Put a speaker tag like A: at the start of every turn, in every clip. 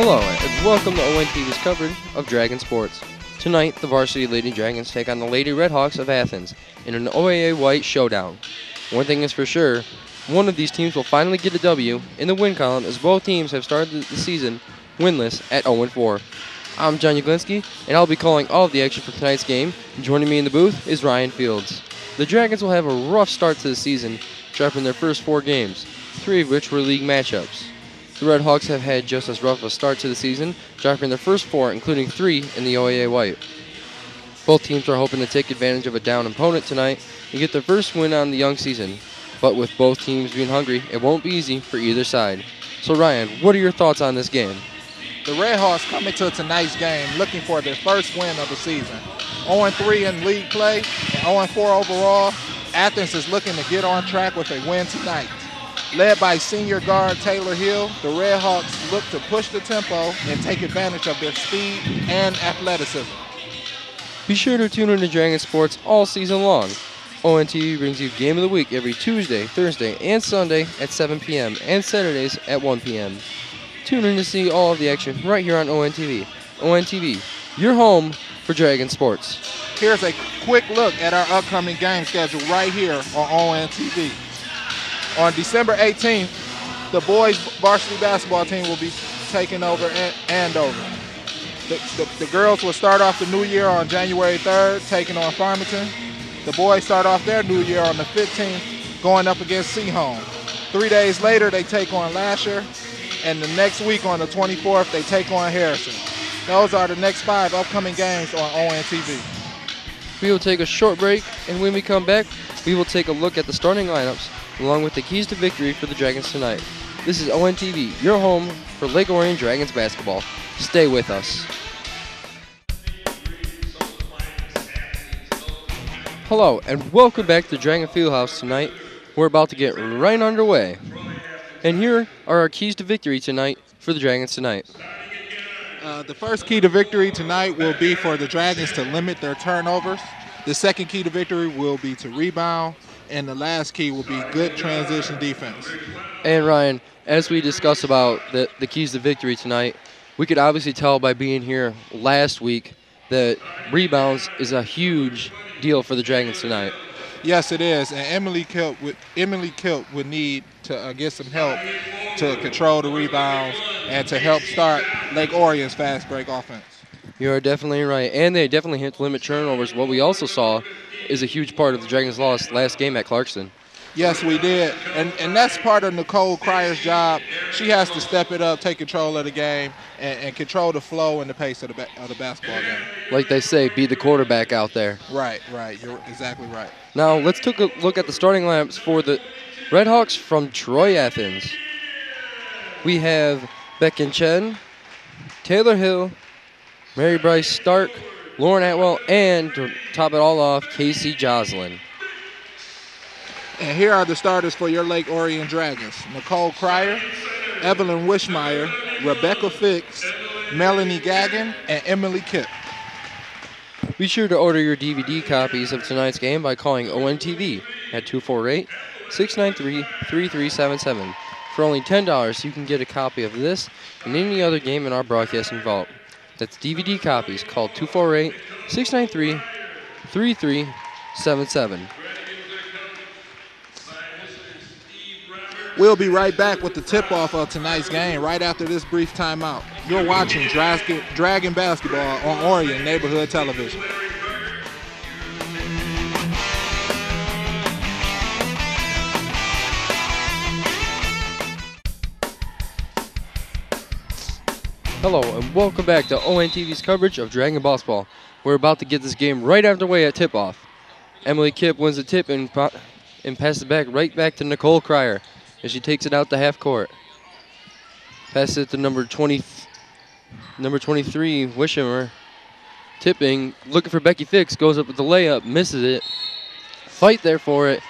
A: Hello, and welcome to ONTV's coverage of Dragon Sports. Tonight, the Varsity Lady Dragons take on the Lady Redhawks of Athens in an OAA White showdown. One thing is for sure, one of these teams will finally get a W in the win column, as both teams have started the season winless at 0-4. I'm John Uglinski, and I'll be calling all of the action for tonight's game. Joining me in the booth is Ryan Fields. The Dragons will have a rough start to the season, dropping their first 4 games, 3 of which were league matchups. The Redhawks have had just as rough a start to the season, dropping their first 4, including 3 in the OAA White. Both teams are hoping to take advantage of a down opponent tonight and get their first win on the young season. But with both teams being hungry, it won't be easy for either side. So Ryan, what are your thoughts on this game?
B: The Redhawks come into tonight's game looking for their first win of the season. 0-3 in league play and 0-4 overall. Athens is looking to get on track with a win tonight. Led by senior guard Taylor Hill, the Redhawks look to push the tempo and take advantage of their speed and athleticism.
A: Be sure to tune in to Dragon Sports all season long. ONTV brings you Game of the Week every Tuesday, Thursday, and Sunday at 7 p.m. and Saturdays at 1 p.m. Tune in to see all of the action right here on ONTV. ONTV, your home for Dragon Sports.
B: Here's a quick look at our upcoming game schedule right here on ONTV. On December 18th, the boys varsity basketball team will be taking over Andover. The girls will start off the new year on January 3rd, taking on Farmington. The boys start off their new year on the 15th, going up against Seaholm. 3 days later, they take on Lasher, and the next week on the 24th, they take on Harrison. Those are the next 5 upcoming games on ONTV.
A: We will take a short break, and when we come back, we will take a look at the starting lineups along with the keys to victory for the Dragons tonight. This is ONTV, your home for Lake Orion Dragons basketball. Stay with us. Hello, and welcome back to Dragon Fieldhouse tonight. We're about to get right underway. And here are our keys to victory tonight for the Dragons tonight.
B: The first key to victory tonight will be for the Dragons to limit their turnovers. The second key to victory will be to rebound. And the last key will be good transition defense.
A: And Ryan, as we discuss about the keys to victory tonight, we could obviously tell by being here last week that rebounds is a huge deal for the Dragons tonight.
B: Yes, it is. And Emily Kilt would need to get some help to control the rebounds and to help start Lake Orion's fast break offense.
A: You are definitely right. And they definitely hit to limit turnovers. What we also saw is a huge part of the Dragons' loss last game at Clarkston.
B: Yes, we did. And that's part of Nicole Cryer's job. She has to step it up, take control of the game, and control the flow and the pace of the basketball game.
A: Like they say, be the quarterback out there.
B: Right. You're exactly right.
A: Now, let's take a look at the starting lineups for the Redhawks from Troy, Athens. We have Becken Chen, Taylor Hill, Mary Bryce Stark, Lauren Atwell, and to top it all off, Casey Joslin.
B: And here are the starters for your Lake Orion Dragons. Nicole Cryer, Evelyn Wishmeyer, Rebecca Fix, Melanie Gagin, and Emily Kipp.
A: Be sure to order your DVD copies of tonight's game by calling ONTV at 248-693-3377. For only $10, you can get a copy of this and any other game in our broadcasting vault. That's DVD copies. Call 248-693-3377.
B: We'll be right back with the tip-off of tonight's game right after this brief timeout. You're watching Dragon Basketball on Orion Neighborhood Television.
A: Hello, and welcome back to ONTV's coverage of Dragon Basketball. We're about to get this game right underway at tip-off. Emily Kipp wins the tip and passes it right back to Nicole Cryer as she takes it out to half court. Passes it to number 23, Wishimer. Tipping, looking for Becky Fix, goes up with the layup, misses it. Fight there for it.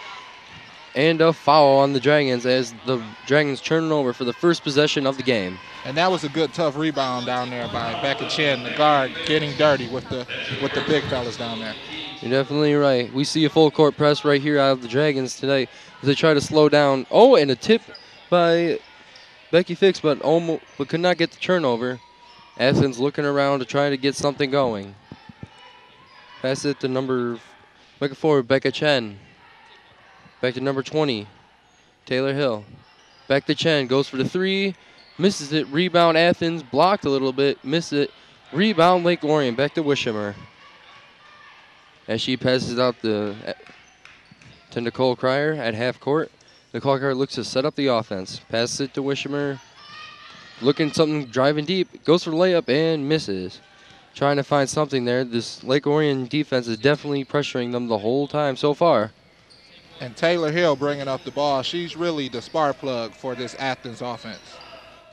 A: And a foul on the Dragons as the Dragons turn over for the first possession of the game.
B: And that was a good, tough rebound down there by Becky Chen, the guard, getting dirty with the big fellas down there.
A: You're definitely right. We see a full court press right here out of the Dragons today as they try to slow down. Oh, and a tip by Becky Fix, but could not get the turnover. Athens looking around to try to get something going. Pass it to looking forward, Becca Chen. Back to number 20, Taylor Hill. Back to Chen, goes for the three, misses it. Rebound Athens, blocked a little bit, missed it. Rebound Lake Orion, back to Wishamer. As she passes out to Nicole Cryer at half court. Nicole Cryer looks to set up the offense. Passes it to Wishamer. Looking something, driving deep, goes for the layup and misses. Trying to find something there. This Lake Orion defense is definitely pressuring them the whole time so far.
B: And Taylor Hill bringing up the ball. She's really the spark plug for this Athens offense.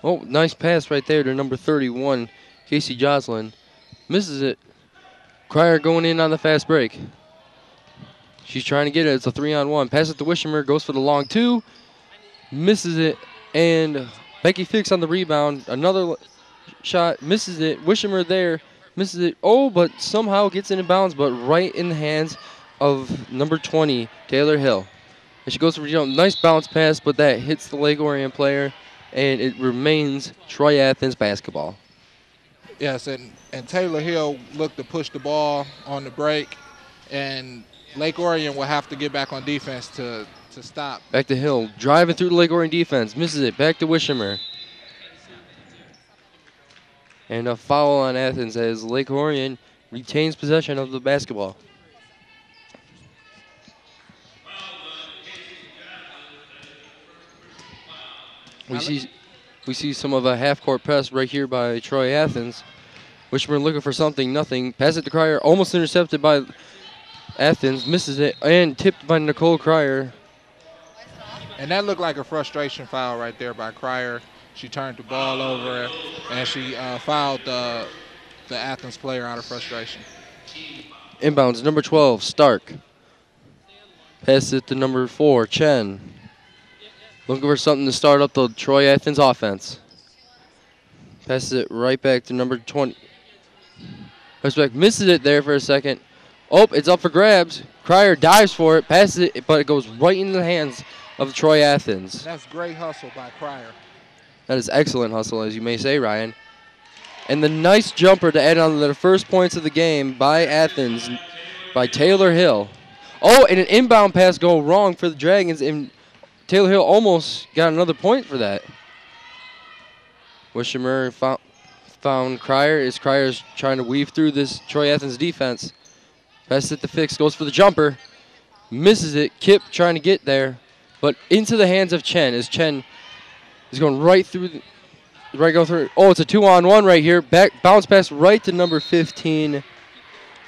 A: Oh, nice pass right there to number 31, Casey Joslin. Misses it. Cryer going in on the fast break. She's trying to get it. It's a 3-on-1. Pass it to Wishamer. Goes for the long two. Misses it. And Becky Fix on the rebound. Another shot. Misses it. Wishamer there. Misses it. Oh, but somehow gets in bounds, but right in the hands of number 20, Taylor Hill. And she goes for nice bounce pass, but that hits the Lake Orion player, and it remains Troy Athens basketball.
B: Yes, and Taylor Hill looked to push the ball on the break, and Lake Orion will have to get back on defense to stop.
A: Back to Hill, driving through the Lake Orion defense, misses it. Back to Wishamer. And a foul on Athens as Lake Orion retains possession of the basketball. We see some of a half-court press right here by Troy Athens. Wishamer looking for something, nothing. Pass it to Cryer, almost intercepted by Athens, misses it, and tipped by Nicole Cryer.
B: And that looked like a frustration foul right there by Cryer. She turned the ball over, and she fouled the Athens player out of frustration.
A: Inbounds, number 12, Stark. Pass it to number 4, Chen. Looking for something to start up the Troy Athens offense. Passes it right back to number 20. Misses it there for a second. Oh, it's up for grabs. Cryer dives for it, passes it, but it goes right into the hands of Troy Athens.
B: That's great hustle by Cryer.
A: That is excellent hustle, as you may say, Ryan. And the nice jumper to add on to the first points of the game by Athens, by Taylor Hill. Oh, and an inbound pass go wrong for the Dragons, and Taylor Hill almost got another point for that. Wishamer found Cryer as Cryer's trying to weave through this Troy Athens defense. Passes it to Fix, goes for the jumper. Misses it. Kip trying to get there, but into the hands of Chen as Chen is going right through. Oh, it's a 2-on-1 right here. Bounce pass right to number 15,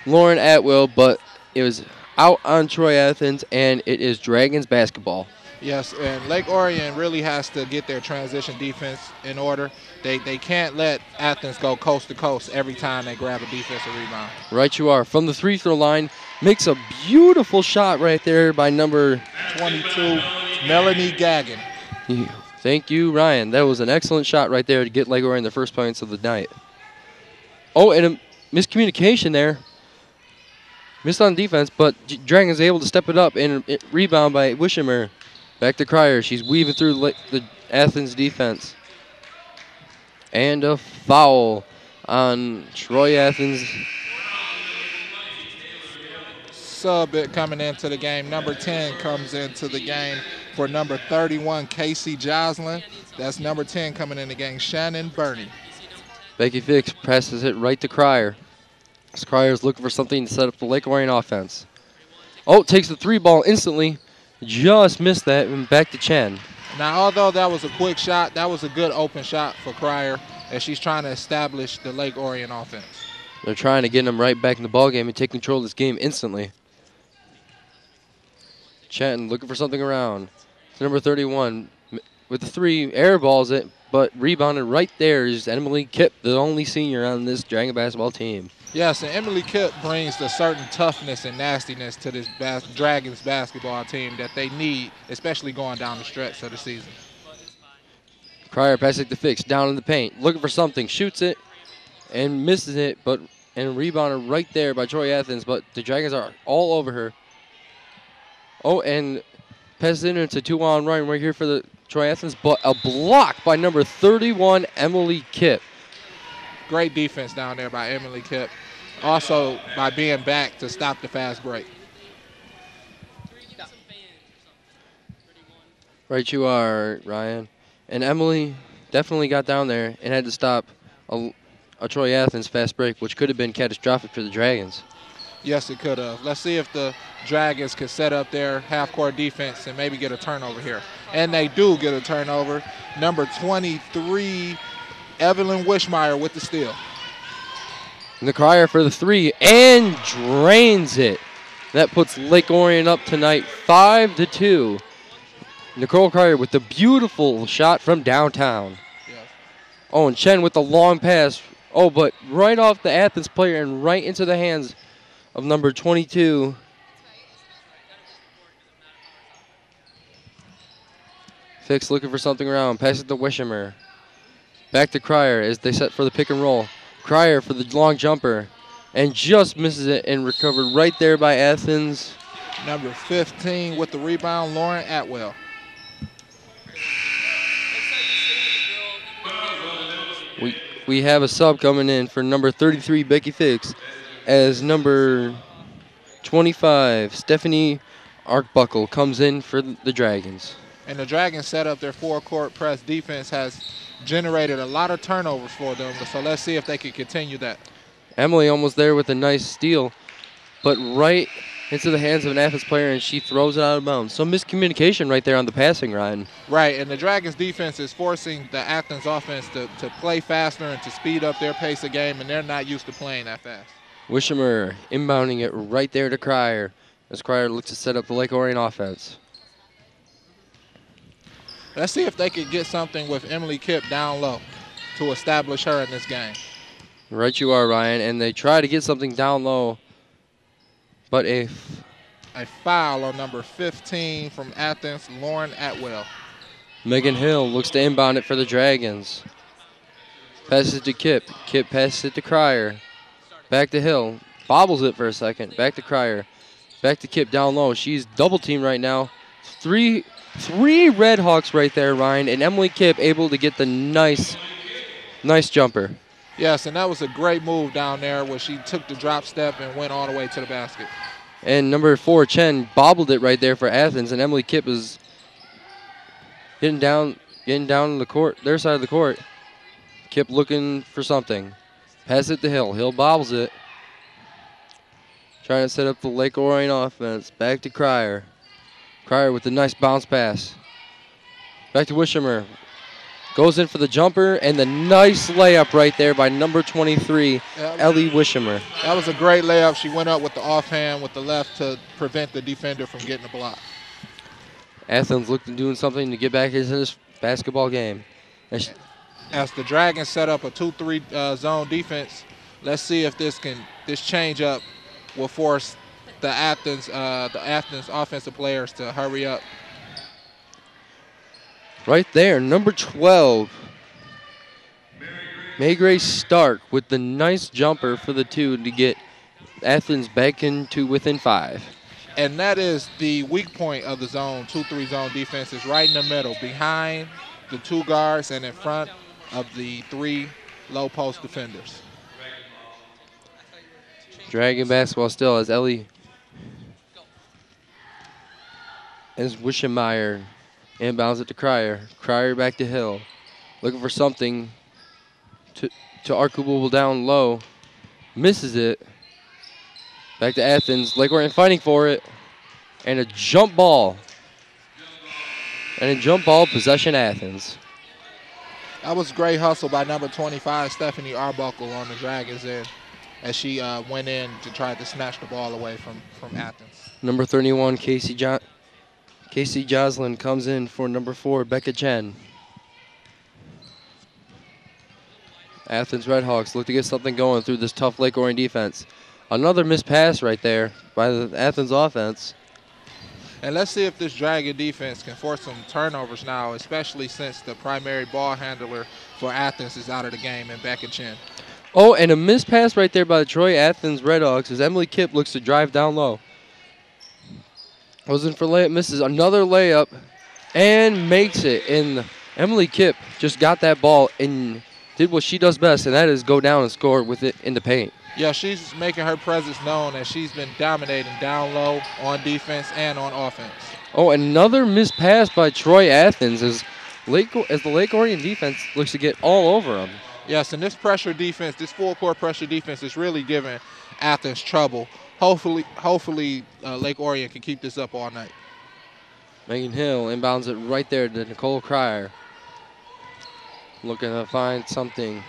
A: Lauren Atwill, but it was out on Troy Athens, and it is Dragons basketball.
B: Yes, and Lake Orion really has to get their transition defense in order. They can't let Athens go coast to coast every time they grab a defensive rebound.
A: Right you are. From the free throw line, makes a beautiful shot right there by number
B: 22, Melanie Gagnon.
A: Thank you, Ryan. That was an excellent shot right there to get Lake Orion the first points of the night. Oh, and a miscommunication there. Missed on defense, but Dragons able to step it up and rebound by Wishamer. Back to Cryer. She's weaving through the Athens defense. And a foul on Troy Athens.
B: Sub coming into the game. Number 10 comes into the game for number 31, Casey Joslin. That's number 10 coming in the game, Shannon Burney.
A: Becky Fix passes it right to Cryer. Cryer's looking for something to set up the Lake Orion offense. Oh, takes the three ball instantly. Just missed that, and back to Chen.
B: Now, although that was a quick shot, that was a good open shot for Cryer as she's trying to establish the Lake Orion offense.
A: They're trying to get them right back in the ballgame and take control of this game instantly. Chen looking for something around. It's number 31 with the three, airballs it, but rebounded right there is Emily Kipp, the only senior on this Dragon basketball team.
B: Yes, and Emily Kipp brings the certain toughness and nastiness to this Dragons basketball team that they need, especially going down the stretch of the season.
A: Cryer passing to Fix, down in the paint, looking for something, shoots it, and misses it, and rebounded right there by Troy Athens, but the Dragons are all over her. Oh, and passes it into 2-on run right here for the Troy Athens, but a block by number 31, Emily Kipp.
B: Great defense down there by Emily Kipp. Also by being back to stop the fast break.
A: Right you are, Ryan. And Emily definitely got down there and had to stop a Troy Athens fast break, which could have been catastrophic for the Dragons.
B: Yes, it could have. Let's see if the Dragons could set up their half-court defense and maybe get a turnover here. And they do get a turnover. Number 23, Evelyn Wishmeyer with the steal.
A: And the Crier for the three and drains it. That puts Lake Orion up tonight 5-2. Nicole Crier with the beautiful shot from downtown.
B: Yes.
A: Oh, and Chen with the long pass. Oh, but right off the Athens player and right into the hands of number 22. Fix looking for something around. Pass it to Wishimer. Back to Crier as they set for the pick and roll. Crier for the long jumper. And just misses it and recovered right there by Athens.
B: Number 15 with the rebound, Lauren Atwell.
A: We have a sub coming in for number 33, Becky Fix, as number 25, Stephanie Arcbuckle, comes in for the Dragons.
B: And the Dragons set up their four-court press defense has generated a lot of turnovers for them. So let's see if they can continue that.
A: Emily almost there with a nice steal, but right into the hands of an Athens player, and she throws it out of bounds. Some miscommunication right there on the passing, Ryan.
B: Right, and the Dragons defense is forcing the Athens offense to play faster and to speed up their pace of game, and they're not used to playing that fast.
A: Wishimer inbounding it right there to Crier as Crier looks to set up the Lake Orion offense.
B: Let's see if they could get something with Emily Kipp down low to establish her in this game.
A: Right you are, Ryan, and they try to get something down low, but a
B: foul on number 15 from Athens, Lauren Atwell.
A: Megan Hill looks to inbound it for the Dragons. Passes it to Kipp. Kipp passes it to Crier. Back to Hill. Bobbles it for a second. Back to Crier. Back to Kipp down low. She's double teamed right now. Three Red Hawks right there, Ryan, and Emily Kipp able to get the nice jumper.
B: Yes, and that was a great move down there where she took the drop step and went all the way to the basket.
A: And number 4, Chen, bobbled it right there for Athens, and Emily Kipp is getting down in the court, their side of the court. Kipp looking for something. Pass it to Hill. Hill bobbles it. Trying to set up the Lake Orion offense. Back to Crier. Crier with a nice bounce pass. Back to Wishimer. Goes in for the jumper, and the nice layup right there by number 23, Ellie Wishimer.
B: That was a great layup. She went up with the offhand with the left to prevent the defender from getting a block.
A: Athens looked to doing something to get back into this basketball game.
B: As the Dragons set up a 2-3 zone defense, let's see if this change up will force the Athens offensive players to hurry up.
A: Right there, number 12, Maygrace Stark with the nice jumper for the 2 to get Athens back into within 5.
B: And that is the weak point of the zone, 2-3 zone defense is right in the middle, behind the 2 guards and in front of the 3 low post defenders.
A: Dragon basketball still as Wishimeyer inbounds it to Crier. Crier back to Hill. Looking for something to Arcubable down low. Misses it. Back to Athens. Lake Orion fighting for it. And a jump ball. Possession Athens.
B: That was great hustle by number 25, Stephanie Arbuckle on the Dragons end as she went in to try to snatch the ball away from Athens.
A: Number 31, Casey Joslin comes in for number 4, Becca Chen. Athens Redhawks look to get something going through this tough Lake Orion defense. Another missed pass right there by the Athens offense.
B: And let's see if this Dragon defense can force some turnovers now, especially since the primary ball handler for Athens is out of the game and Becca Chen.
A: Oh, and a missed pass right there by the Troy Athens Redhawks as Emily Kipp looks to drive down low. Goes in for layup, misses. Another layup and makes it. And Emily Kipp just got that ball and did what she does best, and that is go down and score with it in the paint.
B: Yeah, she's making her presence known, and she's been dominating down low on defense and on offense.
A: Oh, another missed pass by Troy Athens as the Lake Orion defense looks to get all over them.
B: Yes, and this pressure defense, this full-court pressure defense is really giving Athens trouble. Hopefully, Lake Orion can keep this up all night.
A: Megan Hill inbounds it right there to Nicole Cryer. Looking to find something.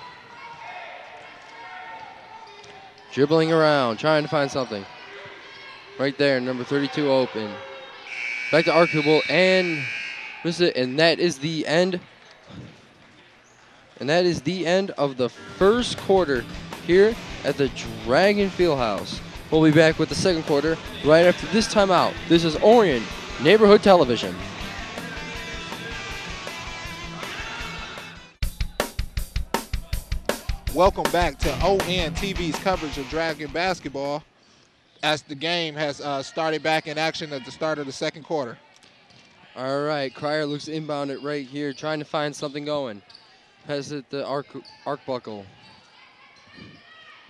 A: Dribbling around, trying to find something. Right there, number 32 open. Back to Arkable and miss it, and that is the end. And that is the end of the first quarter here at the Dragon Fieldhouse. We'll be back with the second quarter right after this timeout. This is Orion Neighborhood Television.
B: Welcome back to ON TV's coverage of Dragon basketball as the game has started back in action at the start of the second quarter.
A: All right, Cryer looks inbound it right here, trying to find something going. Pass it to Arcbuckle.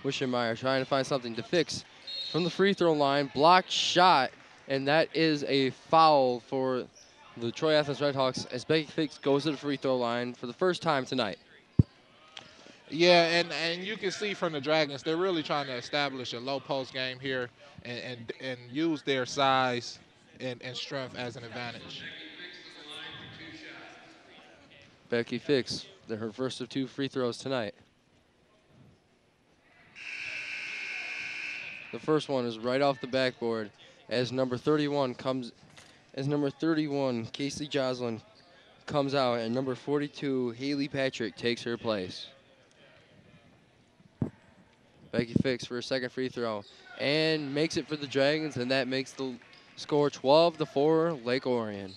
A: Wischermeyer trying to find something to fix from the free throw line. Blocked shot, and that is a foul for the Troy Athens Redhawks as Becky Fix goes to the free throw line for the first time tonight.
B: Yeah, and you can see from the Dragons, they're really trying to establish a low post game here and use their size and strength as an advantage.
A: Becky Fix, her first of 2 free throws tonight. The first one is right off the backboard as number 31, Casey Joslin, comes out, and number 42, Haley Patrick, takes her place. Becky Fix for her second free throw and makes it for the Dragons, and that makes the score 12-4 Lake Orion.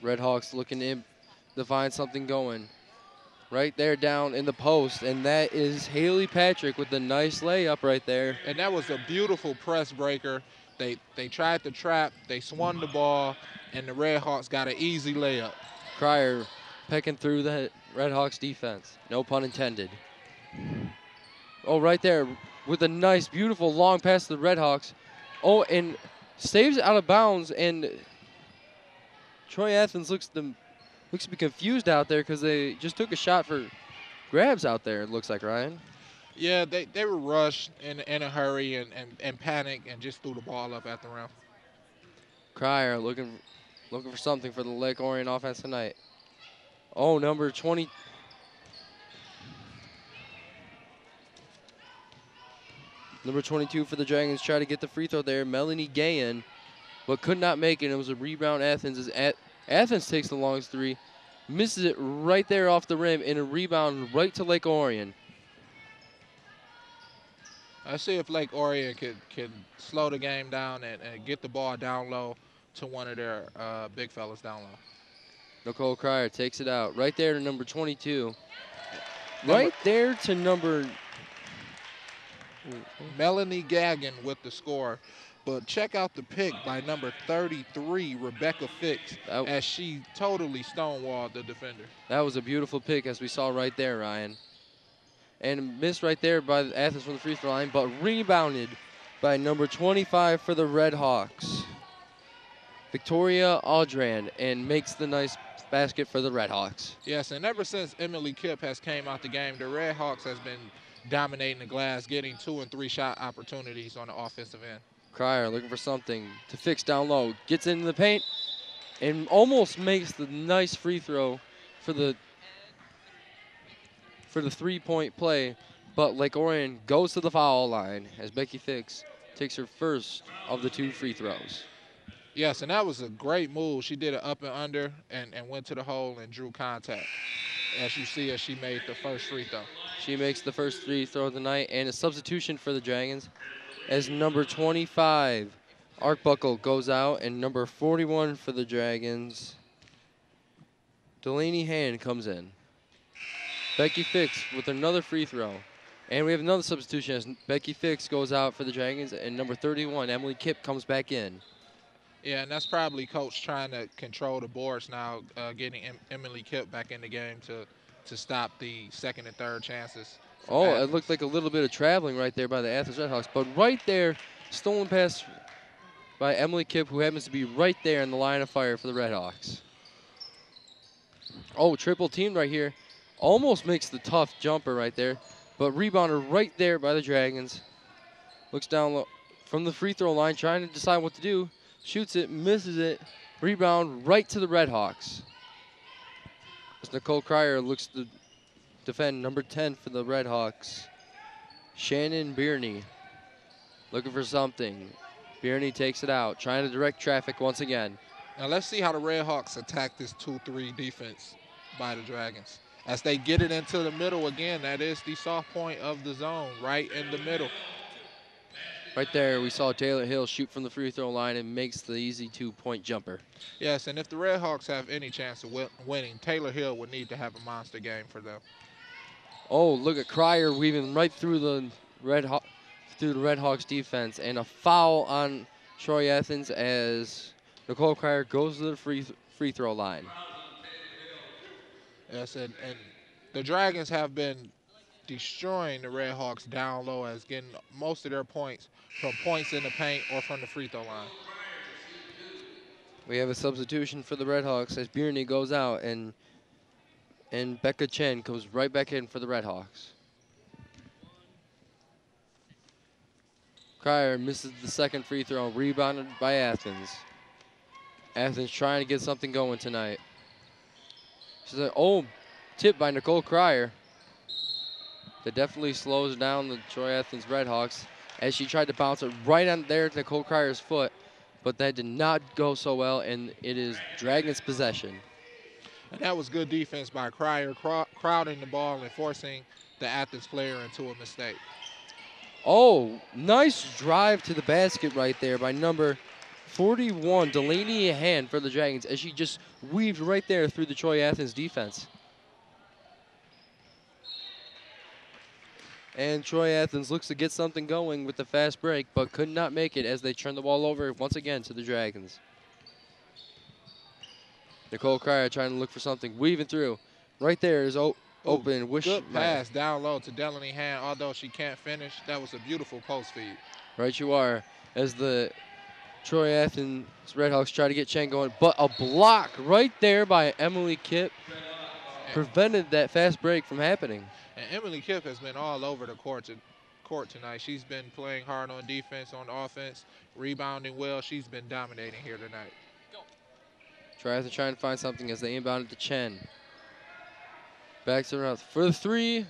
A: Redhawks looking to find something going. Right there down in the post, and that is Haley Patrick with a nice layup right there.
B: And that was a beautiful press breaker. They tried to trap, they swung the ball, and the Redhawks got an easy layup.
A: Cryer pecking through the Redhawks defense. No pun intended. Oh, right there with a nice, beautiful long pass to the Redhawks. Oh, and saves out of bounds, and Troy Athens looks to be confused out there because they just took a shot for grabs out there, it looks like, Ryan.
B: Yeah, they were rushed in a hurry and panicked and just threw the ball up at the rim.
A: Cryer looking for something for the Lake Orion offense tonight. Oh, number 20. Number 22 for the Dragons try to get the free throw there. Melanie Gayen, but could not make it. It was a rebound Athens as Athens takes the longest three. Misses it right there off the rim, and a rebound right to Lake Orion.
B: Let's see if Lake Orion can slow the game down and get the ball down low to one of their big fellas down low.
A: Nicole Cryer takes it out. Right there to number 22. Right there to number...
B: Melanie Gagnon with the score. But check out the pick by number 33, Rebecca Fix, as she totally stonewalled the defender.
A: That was a beautiful pick, as we saw right there, Ryan. And missed right there by the Athens from the free throw line, but rebounded by number 25 for the Redhawks, Victoria Audran, and makes the nice basket for the Redhawks.
B: Yes, and ever since Emily Kipp has came out the game, the Redhawks has been dominating the glass, getting 2 and 3 shot opportunities on the offensive end.
A: Cryer looking for something to Fix down low, gets into the paint, and almost makes the nice free throw for the 3-point play, but Lake Orion goes to the foul line as Becky Fix takes her first of the 2 free throws.
B: Yes, and that was a great move. She did it up and under and went to the hole and drew contact. As you see, as she made the first free throw.
A: She makes the first free throw of the night, and a substitution for the Dragons as number 25, Arcbuckle, goes out, and number 41 for the Dragons, Delaney Hand, comes in. Becky Fix with another free throw. And we have another substitution as Becky Fix goes out for the Dragons, and number 31, Emily Kipp, comes back in.
B: Yeah, and that's probably coach trying to control the boards now, getting Emily Kipp back in the game to stop the second and third chances from
A: Oh, it looked
B: Athens.
A: like a little bit of traveling right there by the Athens Redhawks. But right there, stolen pass by Emily Kipp, who happens to be right there in the line of fire for the Redhawks. Oh, triple team right here. Almost makes the tough jumper right there. But rebounder right there by the Dragons. Looks down low from the free throw line, trying to decide what to do. Shoots it, misses it. Rebound right to the Redhawks. As Nicole Cryer looks to defend number 10 for the Redhawks. Shannon Bierney looking for something. Bierney takes it out, trying to direct traffic once again.
B: Now let's see how the Redhawks attack this 2-3 defense by the Dragons. As they get it into the middle again, that is the soft point of the zone, right in the middle.
A: Right there, we saw Taylor Hill shoot from the free throw line and makes the easy 2-point jumper.
B: Yes, and if the Redhawks have any chance of winning, Taylor Hill would need to have a monster game for them.
A: Oh, look at Cryer weaving right through the Redhawks defense, and a foul on Troy Athens as Nicole Cryer goes to the free throw line.
B: Yes, and the Dragons have been destroying the Redhawks down low, as getting most of their points from points in the paint or from the free throw line.
A: We have a substitution for the Redhawks as Bierney goes out, and Becca Chen comes right back in for the Redhawks. Cryer misses the second free throw, rebounded by Athens. Athens trying to get something going tonight. She's like, oh, tip by Nicole Cryer. That definitely slows down the Troy Athens Redhawks as she tried to bounce it right on there to Nicole Cryer's foot, but that did not go so well, and it is Dragons' possession.
B: And that was good defense by Cryer, crowding the ball and forcing the Athens player into a mistake.
A: Oh, nice drive to the basket right there by number 41, Delaney Hand for the Dragons, as she just weaved right there through the Troy Athens defense. And Troy Athens looks to get something going with the fast break, but could not make it as they turn the ball over once again to the Dragons. Nicole Cryer trying to look for something, weaving through. Right there is open.
B: Good pass down low to Delaney Hand, although she can't finish. That was a beautiful post feed.
A: Right you are, as the Troy Athens Redhawks try to get Chen going, but a block right there by Emily Kipp prevented that fast break from happening.
B: And Emily Kipp has been all over the court tonight. She's been playing hard on defense, on offense, rebounding well. She's been dominating here tonight.
A: Troy Athens trying to find something as they inbound it to Chen. Backs it around for the three.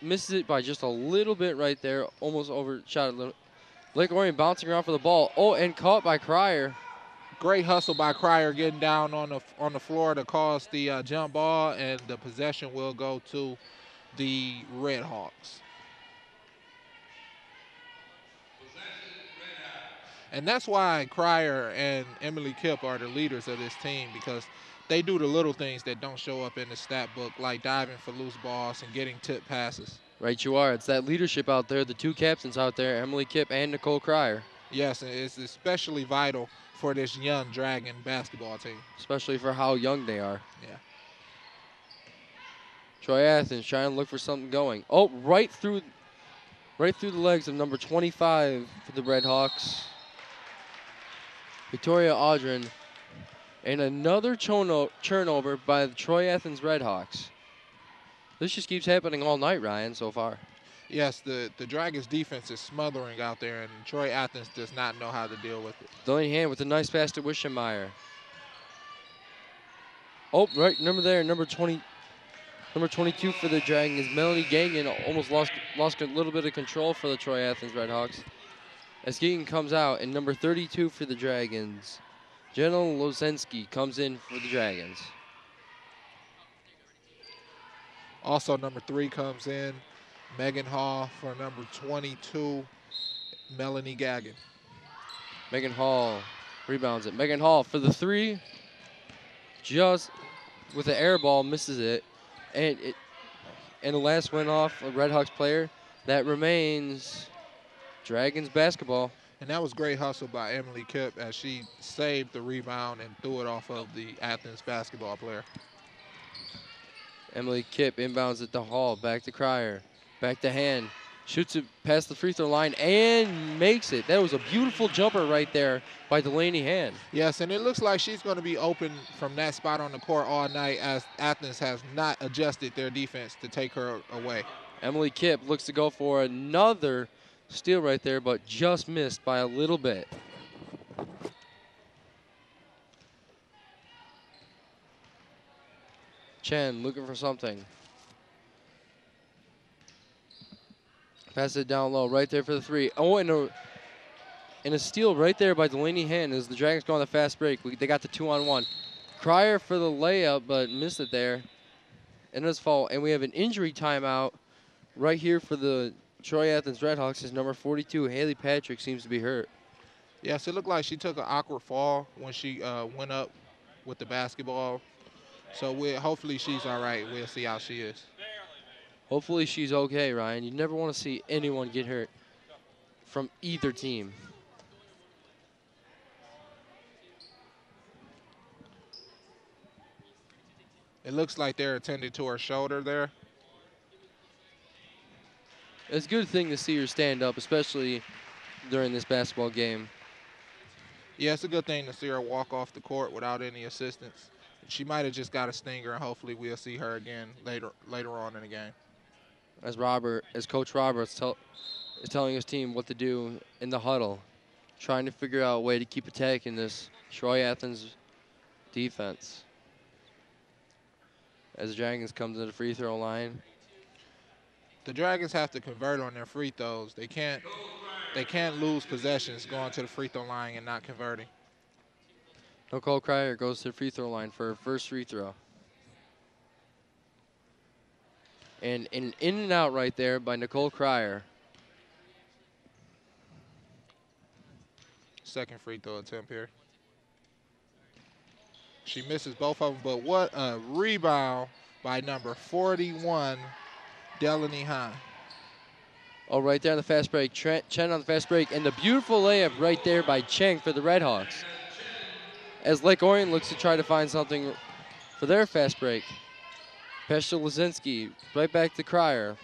A: Misses it by just a little bit right there. Almost overshot it. Lake Orion bouncing around for the ball. Oh, and caught by Cryer.
B: Great hustle by Cryer, getting down on the floor to cause the jump ball, and the possession will go to the Redhawks. And that's why Cryer and Emily Kipp are the leaders of this team, because they do the little things that don't show up in the stat book, like diving for loose balls and getting tip passes.
A: Right you are. It's that leadership out there, the two captains out there, Emily Kipp and Nicole Cryer.
B: Yes, and it's especially vital for this young Dragon basketball team.
A: Especially for how young they are.
B: Yeah.
A: Troy Athens trying to look for something going. Oh, right through the legs of number 25 for the Redhawks. Victoria Audrin. And another turnover by the Troy Athens Redhawks. This just keeps happening all night, Ryan, so far.
B: Yes, the Dragons' defense is smothering out there, and Troy Athens does not know how to deal with it.
A: Delaney Hand with a nice pass to Wischemeyer. Oh, right, number 22 for the Dragons, Melanie Gagan, almost lost a little bit of control for the Troy Athens Redhawks. As Gagan comes out, and number 32 for the Dragons, Jenna Losensky comes in for the Dragons.
B: Also, number 3 comes in, Megan Hall for number 22, Melanie Gagan.
A: Megan Hall rebounds it. Megan Hall for the 3, just with the air ball, misses it. And the last went off a Redhawks player. That remains Dragons basketball.
B: And that was great hustle by Emily Kipp as she saved the rebound and threw it off of the Athens basketball player.
A: Emily Kipp inbounds at the Hall. Back to Cryer. Back to Hand. Shoots it past the free throw line and makes it. That was a beautiful jumper right there by Delaney Hand.
B: Yes, and it looks like she's going to be open from that spot on the court all night as Athens has not adjusted their defense to take her away.
A: Emily Kipp looks to go for another steal right there, but just missed by a little bit. Chen looking for something. Pass it down low, right there for the three. Oh, and a steal right there by Delaney Hand as the Dragons go on the fast break. They got the 2-on-1. Cryer for the layup, but missed it there. And it's fault. And we have an injury timeout right here for the Troy Athens Redhawks. Is number 42, Haley Patrick, seems to be hurt.
B: Yes, it looked like she took an awkward fall when she went up with the basketball. So hopefully she's all right. We'll see how she is.
A: Hopefully she's okay, Ryan. You never want to see anyone get hurt from either team.
B: It looks like they're attending to her shoulder there.
A: It's a good thing to see her stand up, especially during this basketball game.
B: Yeah, it's a good thing to see her walk off the court without any assistance. She might have just got a stinger, and hopefully we'll see her again later on in the game.
A: As Coach Roberts is telling his team what to do in the huddle, trying to figure out a way to keep attacking this Troy Athens defense. As the Dragons come to the free throw line.
B: The Dragons have to convert on their free throws. They can't lose possessions going to the free throw line and not converting.
A: Nicole Cryer goes to the free throw line for her first free throw. And an in and out right there by Nicole Cryer.
B: Second free throw attempt here. She misses both of them, but what a rebound by number 41, Delaney Hahn.
A: Oh, right there on the fast break. Chen on the fast break. And the beautiful layup right there by Cheng for the Redhawks. As Lake Orion looks to try to find something for their fast break. Pass to Lazinski. Right back to Cryer.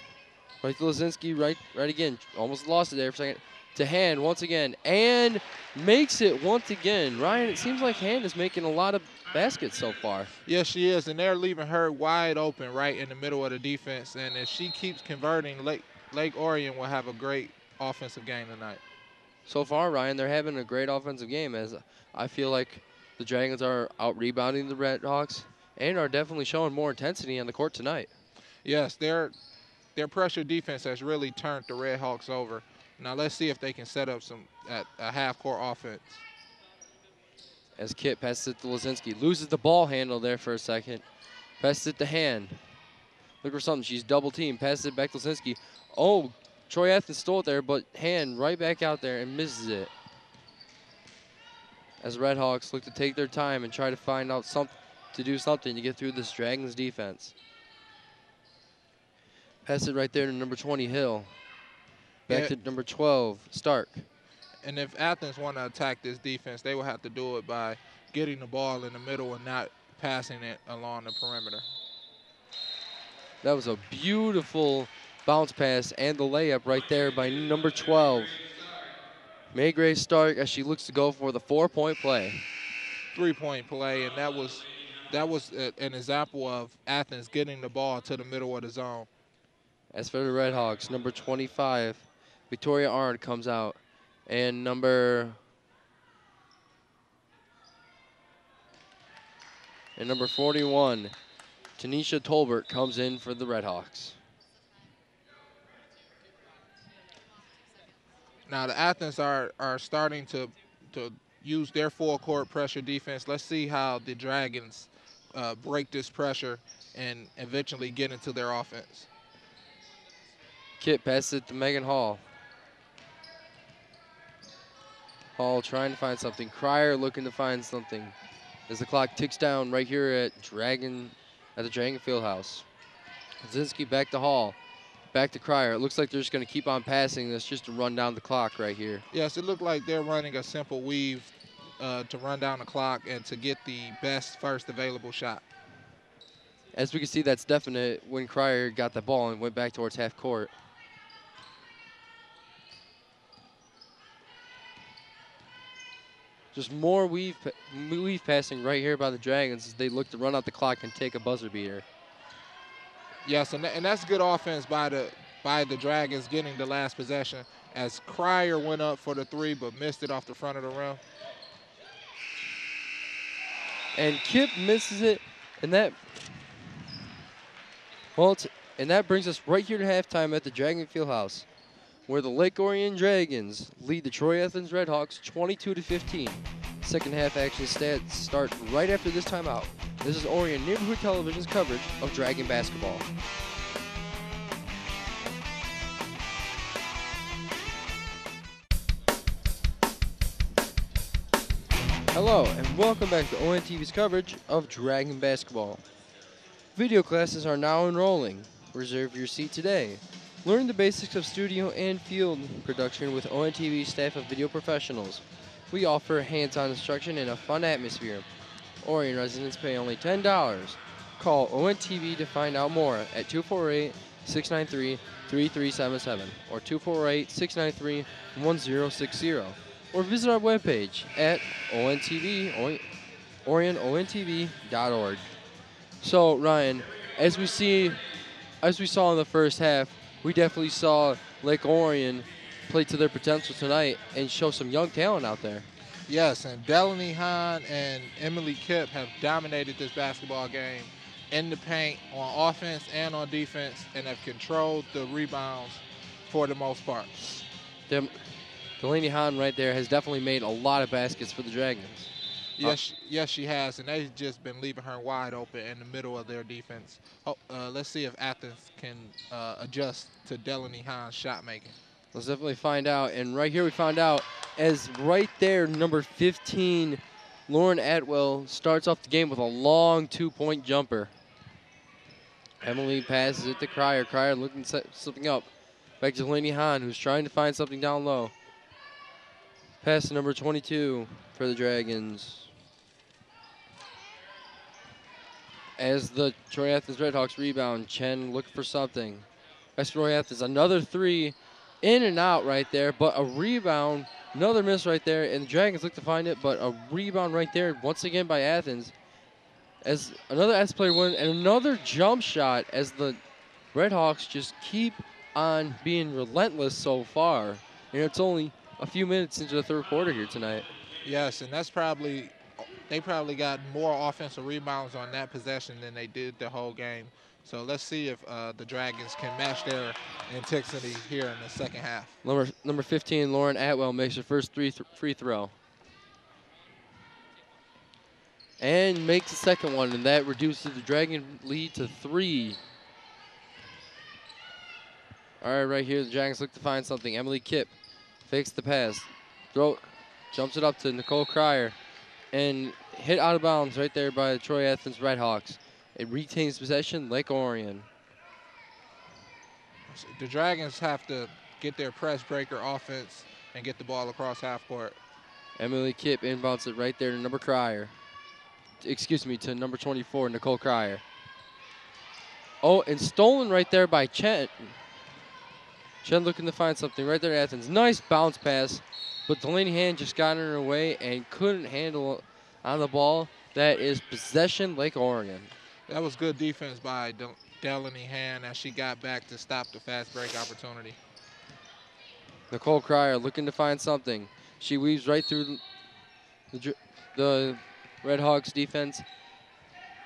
A: Right to Lazinski. Right again. Almost lost it there for a second. To Hand once again. And makes it once again. Ryan, it seems like Hand is making a lot of baskets so far.
B: Yes, she is. And they're leaving her wide open right in the middle of the defense. And if she keeps converting, Lake Orion will have a great offensive game tonight.
A: So far, Ryan, they're having a great offensive game as I feel like the Dragons are out-rebounding the Redhawks and are definitely showing more intensity on the court tonight.
B: Yes, their pressure defense has really turned the Redhawks over. Now let's see if they can set up a half-court offense.
A: As Kit passes it to Lazinski. Loses the ball handle there for a second. Passes it to Hand. Look for something. She's double-teamed. Passes it back to Lazinski. Oh, Troy Athens stole it there, but Hand right back out there and misses it. As the Redhawks look to take their time and try to find out to do something to get through this Dragons defense. Pass it right there to number 20, Hill. Back to number 12, Stark.
B: And if Athens want to attack this defense, they will have to do it by getting the ball in the middle and not passing it along the perimeter.
A: That was a beautiful bounce pass and the layup right there by number 12. Maygrace Stark as she looks to go for the 4-point play.
B: 3-point play, and that was an example of Athens getting the ball to the middle of the zone.
A: As for the Redhawks, number 25, Victoria Arndt comes out. And number 41, Tanisha Tolbert comes in for the Redhawks.
B: Now the Athens are starting to use their full court pressure defense. Let's see how the Dragons break this pressure and eventually get into their offense.
A: Kit passes it to Megan Hall. Hall trying to find something. Cryer looking to find something as the clock ticks down right here at the Dragon Fieldhouse. Lazinski back to Hall. Back to Cryer. It looks like they're just going to keep on passing this just to run down the clock right here.
B: Yes, it looked like they're running a simple weave to run down the clock and to get the best first available shot.
A: As we can see, that's definite when Cryer got the ball and went back towards half court. Just more weave passing right here by the Dragons as they look to run out the clock and take a buzzer beater.
B: Yes, and that's good offense by the Dragons getting the last possession as Cryer went up for the three but missed it off the front of the rim.
A: And Kip misses it, and that brings us right here to halftime at the Dragon Fieldhouse, where the Lake Orion Dragons lead the Troy Athens Redhawks 22-15. Second half action stats start right after this timeout. This is Orion Neighborhood Television's coverage of Dragon basketball. Hello, and welcome back to ONTV's coverage of Dragon basketball. Video classes are now enrolling. Reserve your seat today. Learn the basics of studio and field production with ONTV's staff of video professionals. We offer hands-on instruction in a fun atmosphere. Orion residents pay only $10. Call ONTV to find out more at 248-693-3377 or 248-693-1060. Or visit our webpage at orionontv.org. So, Ryan, as we saw in the first half, we definitely saw Lake Orion play to their potential tonight and show some young talent out there.
B: Yes, and Delaney Hahn and Emily Kipp have dominated this basketball game in the paint on offense and on defense and have controlled the rebounds for the most part.
A: Delaney Hahn right there has definitely made a lot of baskets for the Dragons.
B: Yes, she has, and they've just been leaving her wide open in the middle of their defense. Let's see if Athens can adjust to Delaney Hahn's shot making.
A: Let's definitely find out. And right here we found out as right there, number 15, Lauren Atwell starts off the game with a long two-point jumper. Emily passes it to Cryer. Cryer looking to set something up. Back to Delaney Hahn, who's trying to find something down low. Pass to number 22 for the Dragons. As the Troy Athens Redhawks rebound, Chen looking for something. That's Troy Athens, another three in and out right there, but a rebound, another miss right there, and the Dragons look to find it, but a rebound right there once again by Athens. As another S player win, and another jump shot as the Redhawks just keep on being relentless so far. And it's only a few minutes into the third quarter here tonight.
B: Yes, and they probably got more offensive rebounds on that possession than they did the whole game. So let's see if the Dragons can match their intensity here in the second half.
A: Number 15, Lauren Atwell, makes her first free throw. And makes the second one, and that reduces the Dragon lead to 3. All right, right here, the Dragons look to find something. Emily Kipp fakes the pass. Jumps it up to Nicole Cryer. And hit out of bounds right there by the Troy Athens Redhawks. It retains possession, Lake Orion.
B: The Dragons have to get their press breaker offense and get the ball across half court.
A: Emily Kipp inbounds it right there to number Cryer. To number 24, Nicole Cryer. Oh, and stolen right there by Chen. Chen looking to find something right there at Athens. Nice bounce pass, but Delaney Hahn just got in her way and couldn't handle on the ball. That is possession, Lake Orion.
B: That was good defense by Delaney Hahn as she got back to stop the fast break opportunity.
A: Nicole Cryer looking to find something. She weaves right through the Redhawks defense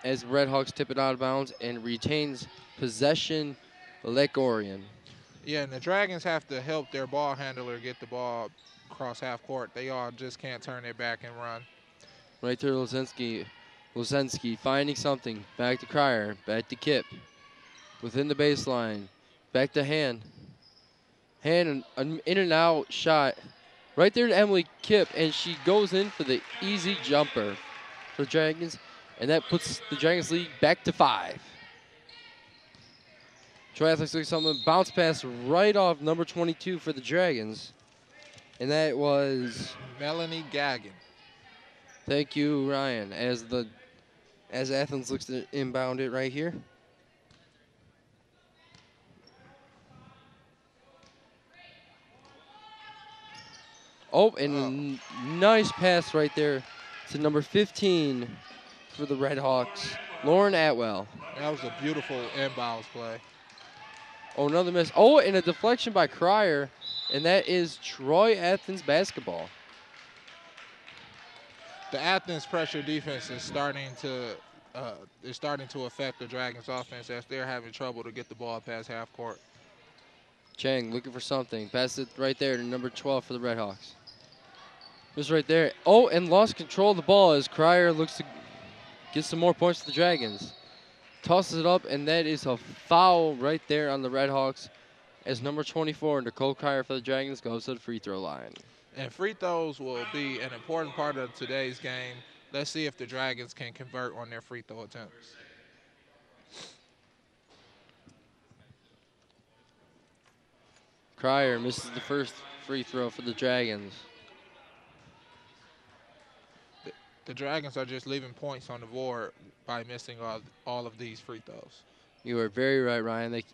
A: as Redhawks tip it out of bounds and retains possession, Lake Orion.
B: Yeah, and the Dragons have to help their ball handler get the ball across half court. They all just can't turn their back and run.
A: Right there, Lozensky finding something. Back to Cryer. Back to Kipp. Within the baseline. Back to Hahn. Hahn, an in and out shot. Right there to Emily Kipp, and she goes in for the easy jumper for the Dragons, and that puts the Dragons lead back to 5. Troy Athens looks something. Bounce pass right off number 22 for the Dragons. And that was...
B: Melanie Gagnon.
A: Thank you, Ryan, as Athens looks to inbound it right here. Oh, and a nice pass right there to number 15 for the Red Hawks, Lauren Atwell.
B: That was a beautiful inbounds play.
A: Oh, another miss. Oh, and a deflection by Cryer, and that is Troy Athens basketball.
B: The Athens pressure defense is starting to affect the Dragons offense as they're having trouble to get the ball past half court.
A: Chang looking for something. Pass it right there to number 12 for the Red Hawks. Just right there. Oh, and lost control of the ball as Cryer looks to get some more points for the Dragons. Tosses it up, and that is a foul right there on the Red Hawks as number 24, Nicole Cryer for the Dragons, goes to the free throw line.
B: And free throws will be an important part of today's game. Let's see if the Dragons can convert on their free throw attempts.
A: Cryer misses the first free throw for the Dragons.
B: The Dragons are just leaving points on the board by missing all of these free throws.
A: You are very right, Ryan. They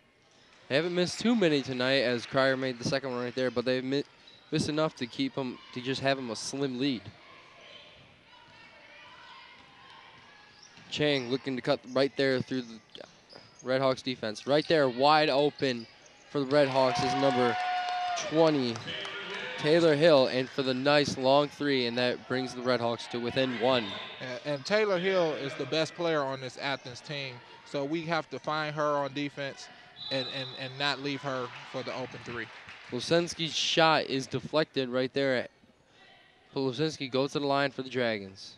A: haven't missed too many tonight as Cryer made the second one right there, but they've missed enough to keep them, to just have them a slim lead. Chang looking to cut right there through the Red Hawks defense. Right there, wide open for the Red Hawks is number 20, Taylor Hill, and for the nice long three, and that brings the Red Hawks to within one.
B: And Taylor Hill is the best player on this Athens team, so we have to find her on defense and not leave her for the open three.
A: Lusinski's shot is deflected right there. Lusinski goes to the line for the Dragons.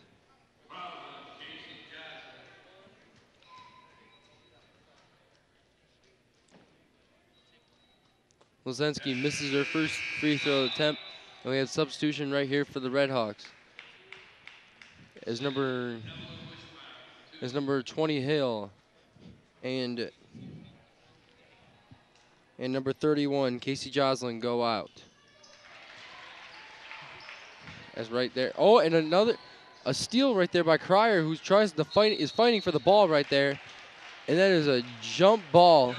A: Lusinski misses her first free throw attempt, and we have substitution right here for the Red Hawks. As number 20 Hill and number 31 Casey Joslin go out. As right there. Oh, and a steal right there by Cryer, who tries to is fighting for the ball right there, and that is a jump ball.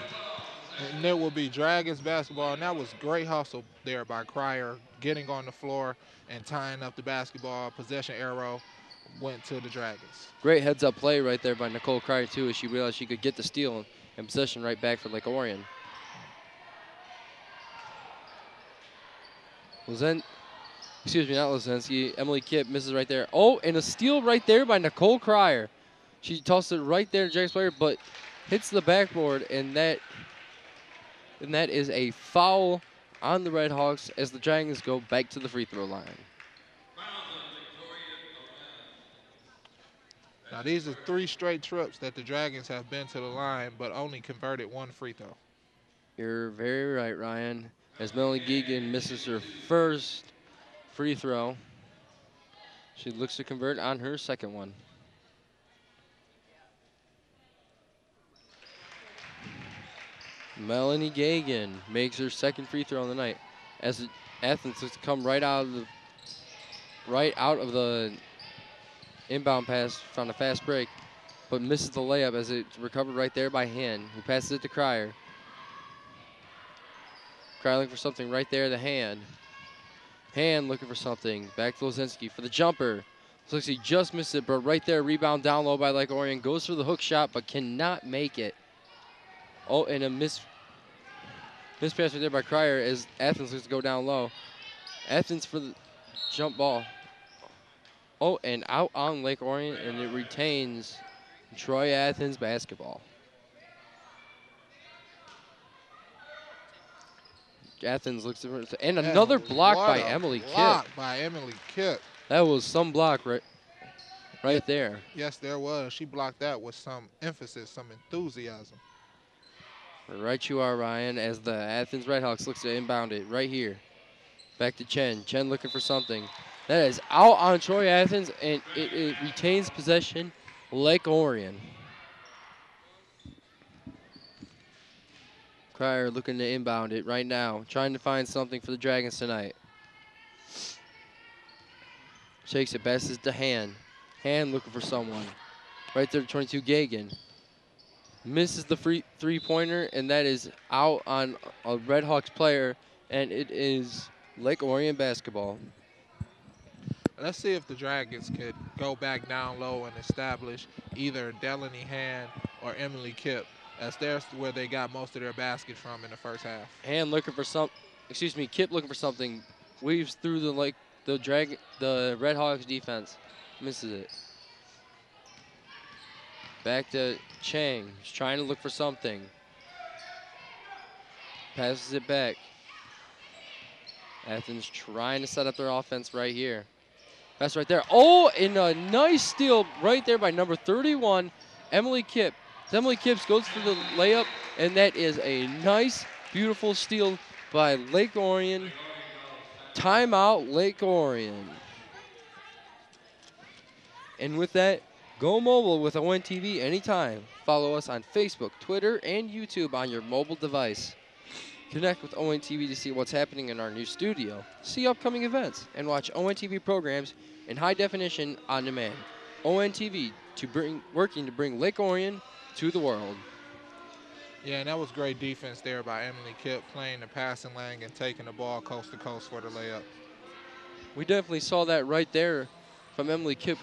B: And it will be Dragons basketball, and that was great hustle there by Cryer, getting on the floor and tying up the basketball. Possession arrow went to the Dragons.
A: Great heads-up play right there by Nicole Cryer, too, as she realized she could get the steal and possession right back for Lake Orion. Excuse me, not Luzinski. Emily Kipp misses right there. Oh, and a steal right there by Nicole Cryer. She tossed it right there to Jack's player, but hits the backboard, and that is a foul on the Red Hawks as the Dragons go back to the free throw line.
B: Now, these are 3 straight trips that the Dragons have been to the line, but only converted 1 free throw.
A: You're very right, Ryan. As Melanie Geegan misses her first free throw, she looks to convert on her second one. Melanie Gagan makes her second free throw on the night as Athens looks to come right out of the inbound pass from a fast break, but misses the layup as it's recovered right there by Han, who passes it to Cryer. Cryer looking for something right there, the hand. Han looking for something. Back to Lozinski for the jumper. Looks like he just missed it, but right there, rebound down low by Lake Orion. Goes for the hook shot, but cannot make it. Oh, and a miss pass right there by Cryer as Athens looks to go down low. Athens for the jump ball. Oh, and out on Lake Orion, and it retains Troy Athens basketball. Athens looks to, and another block by Emily Kipp.
B: Block by Emily Kipp.
A: That was some block right there.
B: Yes, there was. She blocked that with some emphasis, some enthusiasm.
A: Right you are, Ryan, as the Athens Redhawks looks to inbound it right here. Back to Chen. Chen looking for something. That is out on Troy Athens, and it retains possession, Lake Orion. Cryer looking to inbound it right now, trying to find something for the Dragons tonight. Shakes it, passes to Hand. Hand looking for someone. Right there to 22, Gagan. Misses the free three-pointer, and that is out on a Red Hawks player, and it is Lake Orion basketball.
B: Let's see if the Dragons could go back down low and establish either Delaney Hand or Emily Kipp, as there's where they got most of their baskets from in the first half.
A: Hand looking for Kipp looking for something. Weaves through the Red Hawks defense. Misses it. Back to Chang. He's trying to look for something. Passes it back. Athens trying to set up their offense right here. That's right there. Oh, and a nice steal right there by number 31, Emily Kipp. Emily Kipp goes for the layup, and that is a nice, beautiful steal by Lake Orion. Timeout, Lake Orion. And with that, go mobile with ON TV anytime. Follow us on Facebook, Twitter, and YouTube on your mobile device. Connect with ON TV to see what's happening in our new studio, see upcoming events, and watch ON TV programs in high definition on demand. ON TV working to bring Lake Orion to the world.
B: Yeah, and that was great defense there by Emily Kipp, playing the passing lane and taking the ball coast to coast for the layup.
A: We definitely saw that right there from Emily Kipp,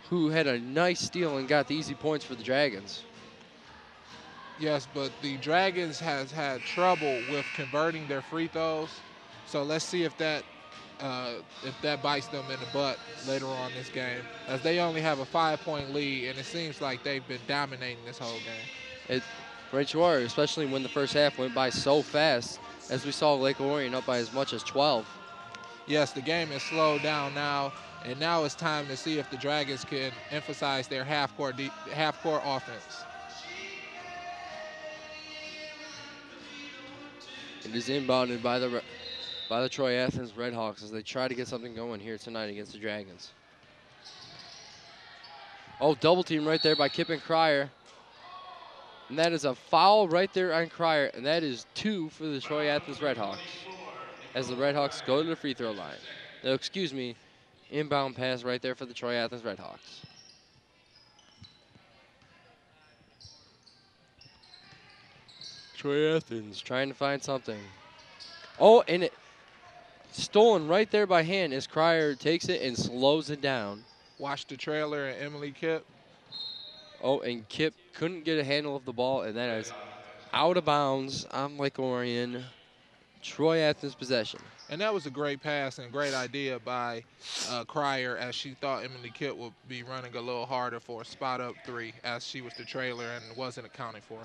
A: who had a nice steal and got the easy points for the Dragons.
B: Yes, but the Dragons has had trouble with converting their free throws. So let's see if that bites them in the butt later on this game, as they only have a 5-point lead, and it seems like they've been dominating this whole game.
A: Right you are, especially when the first half went by so fast, as we saw Lake Orion up by as much as 12.
B: Yes, the game has slowed down now, and now it's time to see if the Dragons can emphasize their half-court offense.
A: It is inbounded by the Troy Athens Red Hawks as they try to get something going here tonight against the Dragons. Oh, double team right there by Kipp and Cryer. And that is a foul right there on Cryer, and that is 2 for the Troy Athens Red Hawks, as the Red Hawks go to the free throw line. No, excuse me, inbound pass right there for the Troy Athens Red Hawks. Troy Athens trying to find something. Oh, and it stolen right there by Hand as Cryer takes it and slows it down.
B: Watch the trailer and Emily Kipp.
A: Oh, and Kipp couldn't get a handle of the ball, and that is out of bounds on Lake Orion. Troy Athens possession.
B: And that was a great pass and great idea by Cryer, as she thought Emily Kipp would be running a little harder for a spot-up 3, as she was the trailer and wasn't accounted for.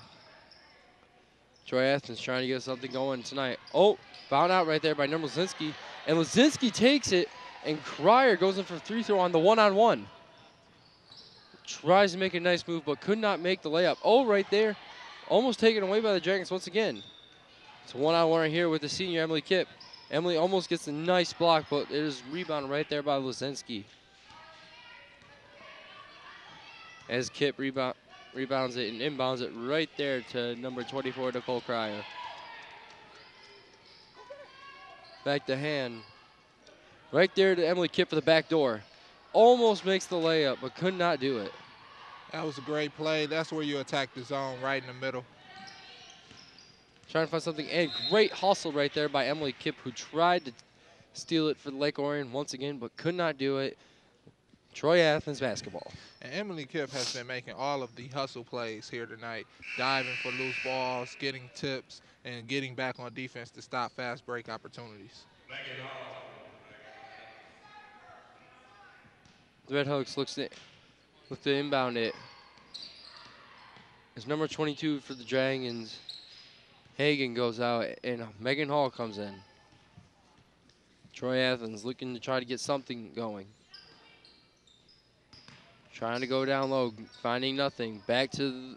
A: Troy Athens trying to get something going tonight. Oh, found out right there by number Lazinski. And Lazinski takes it, and Cryer goes in for a free throw on the one-on-one. Tries to make a nice move, but could not make the layup. Oh, right there. Almost taken away by the Dragons once again. It's a one-on-one right here with the senior Emily Kipp. Emily almost gets a nice block, but it is rebounded right there by Lazinski. As Kipp rebounds it and inbounds it right there to number 24, Nicole Cryer. Back to Hand. Right there to Emily Kipp for the back door. Almost makes the layup, but could not do it.
B: That was a great play. That's where you attack the zone, right in the middle.
A: Trying to find something, and great hustle right there by Emily Kipp, who tried to steal it for the Lake Orion once again, but could not do it. Troy Athens basketball.
B: And Emily Kipp has been making all of the hustle plays here tonight, diving for loose balls, getting tips, and getting back on defense to stop fast break opportunities.
A: The Red Hawks look to inbound it. It's number 22 for the Dragons. Hagan goes out, and Megan Hall comes in. Troy Athens looking to try to get something going. Trying to go down low, finding nothing. Back to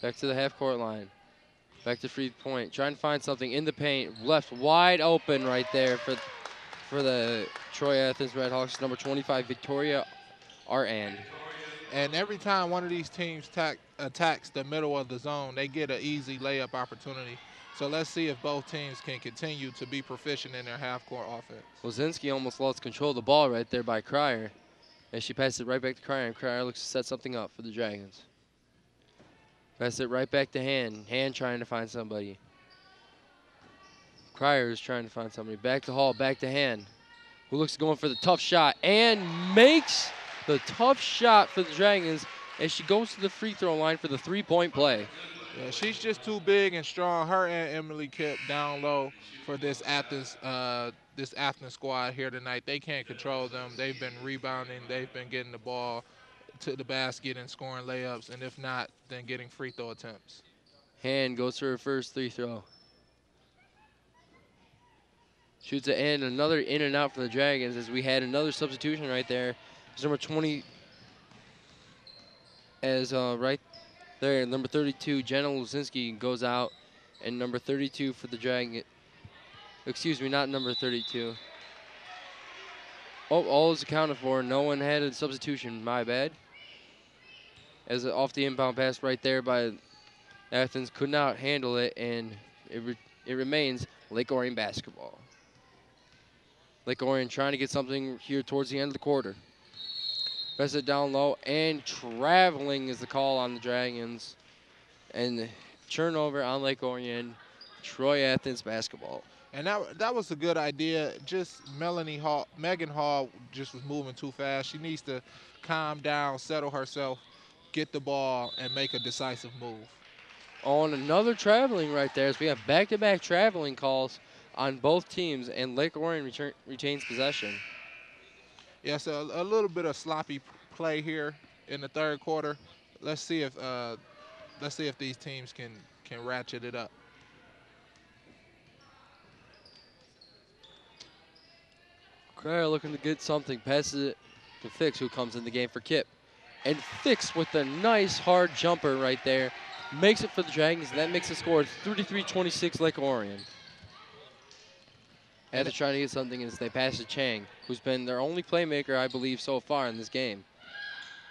A: the half-court line. Back to free point. Trying to find something in the paint. Left wide open right there for the Troy Athens Red Hawks. Number 25, Victoria Arand.
B: And every time one of these teams attacks the middle of the zone, they get an easy layup opportunity. So let's see if both teams can continue to be proficient in their half-court offense.
A: Lozinski almost lost control of the ball right there by Cryer. And she passed it right back to Cryer, and Cryer looks to set something up for the Dragons. Pass it right back to Hand. Hand trying to find somebody. Cryer is trying to find somebody. Back to Hall, back to Hand, who looks going for the tough shot and makes the tough shot for the Dragons as she goes to the free throw line for the three-point play.
B: Yeah, she's just too big and strong. Her and Emily Kipp down low for this Athens squad here tonight. They can't control them. They've been rebounding. They've been getting the ball to the basket and scoring layups, and if not, then getting free throw attempts.
A: Hand goes for her first free throw. Shoots it in, another in and out for the Dragons as we had another substitution right there. It's number 20 as right there, number 32, Jenna Luzinski goes out, and number 32 for the Dragon. Excuse me, not number 32. Oh, all is accounted for. No one had a substitution. My bad. As off the inbound pass right there by Athens, could not handle it, and it remains Lake Orion basketball. Lake Orion trying to get something here towards the end of the quarter. Press it down low, and traveling is the call on the Dragons. And turnover on Lake Orion, Troy Athens basketball.
B: And that was a good idea. Just Megan Hall just was moving too fast. She needs to calm down, settle herself, get the ball, and make a decisive move.
A: On another traveling right there, as we have back-to-back traveling calls on both teams, and Lake Orion retains possession.
B: Yeah, so a little bit of sloppy play here in the third quarter. Let's see if these teams can ratchet it up.
A: Cryer looking to get something, passes it to Fix, who comes in the game for Kip. And Fix with a nice hard jumper right there makes it for the Dragons, and that makes the score 33-26 Lake Orion. After trying to get something as they pass to Chang, who's been their only playmaker, I believe, so far in this game.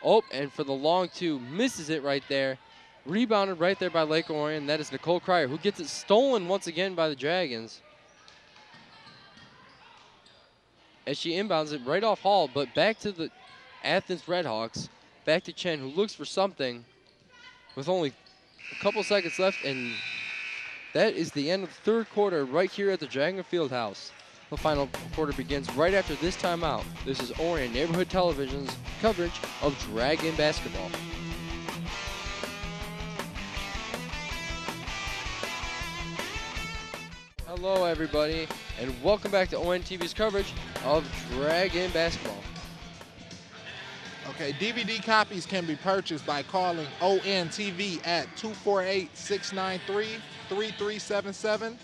A: Oh, and for the long two, misses it right there. Rebounded right there by Lake Orion. That is Nicole Cryer, who gets it stolen once again by the Dragons. As she inbounds it right off Hall, but back to the Athens Redhawks. Back to Chen, who looks for something with only a couple seconds left, and that is the end of the third quarter right here at the Dragon Fieldhouse. The final quarter begins right after this timeout. This is Orion Neighborhood Television's coverage of Dragon basketball. Hello, everybody, and welcome back to ONTV's coverage of Dragon basketball.
B: Okay, DVD copies can be purchased by calling ONTV at 248-693-3377.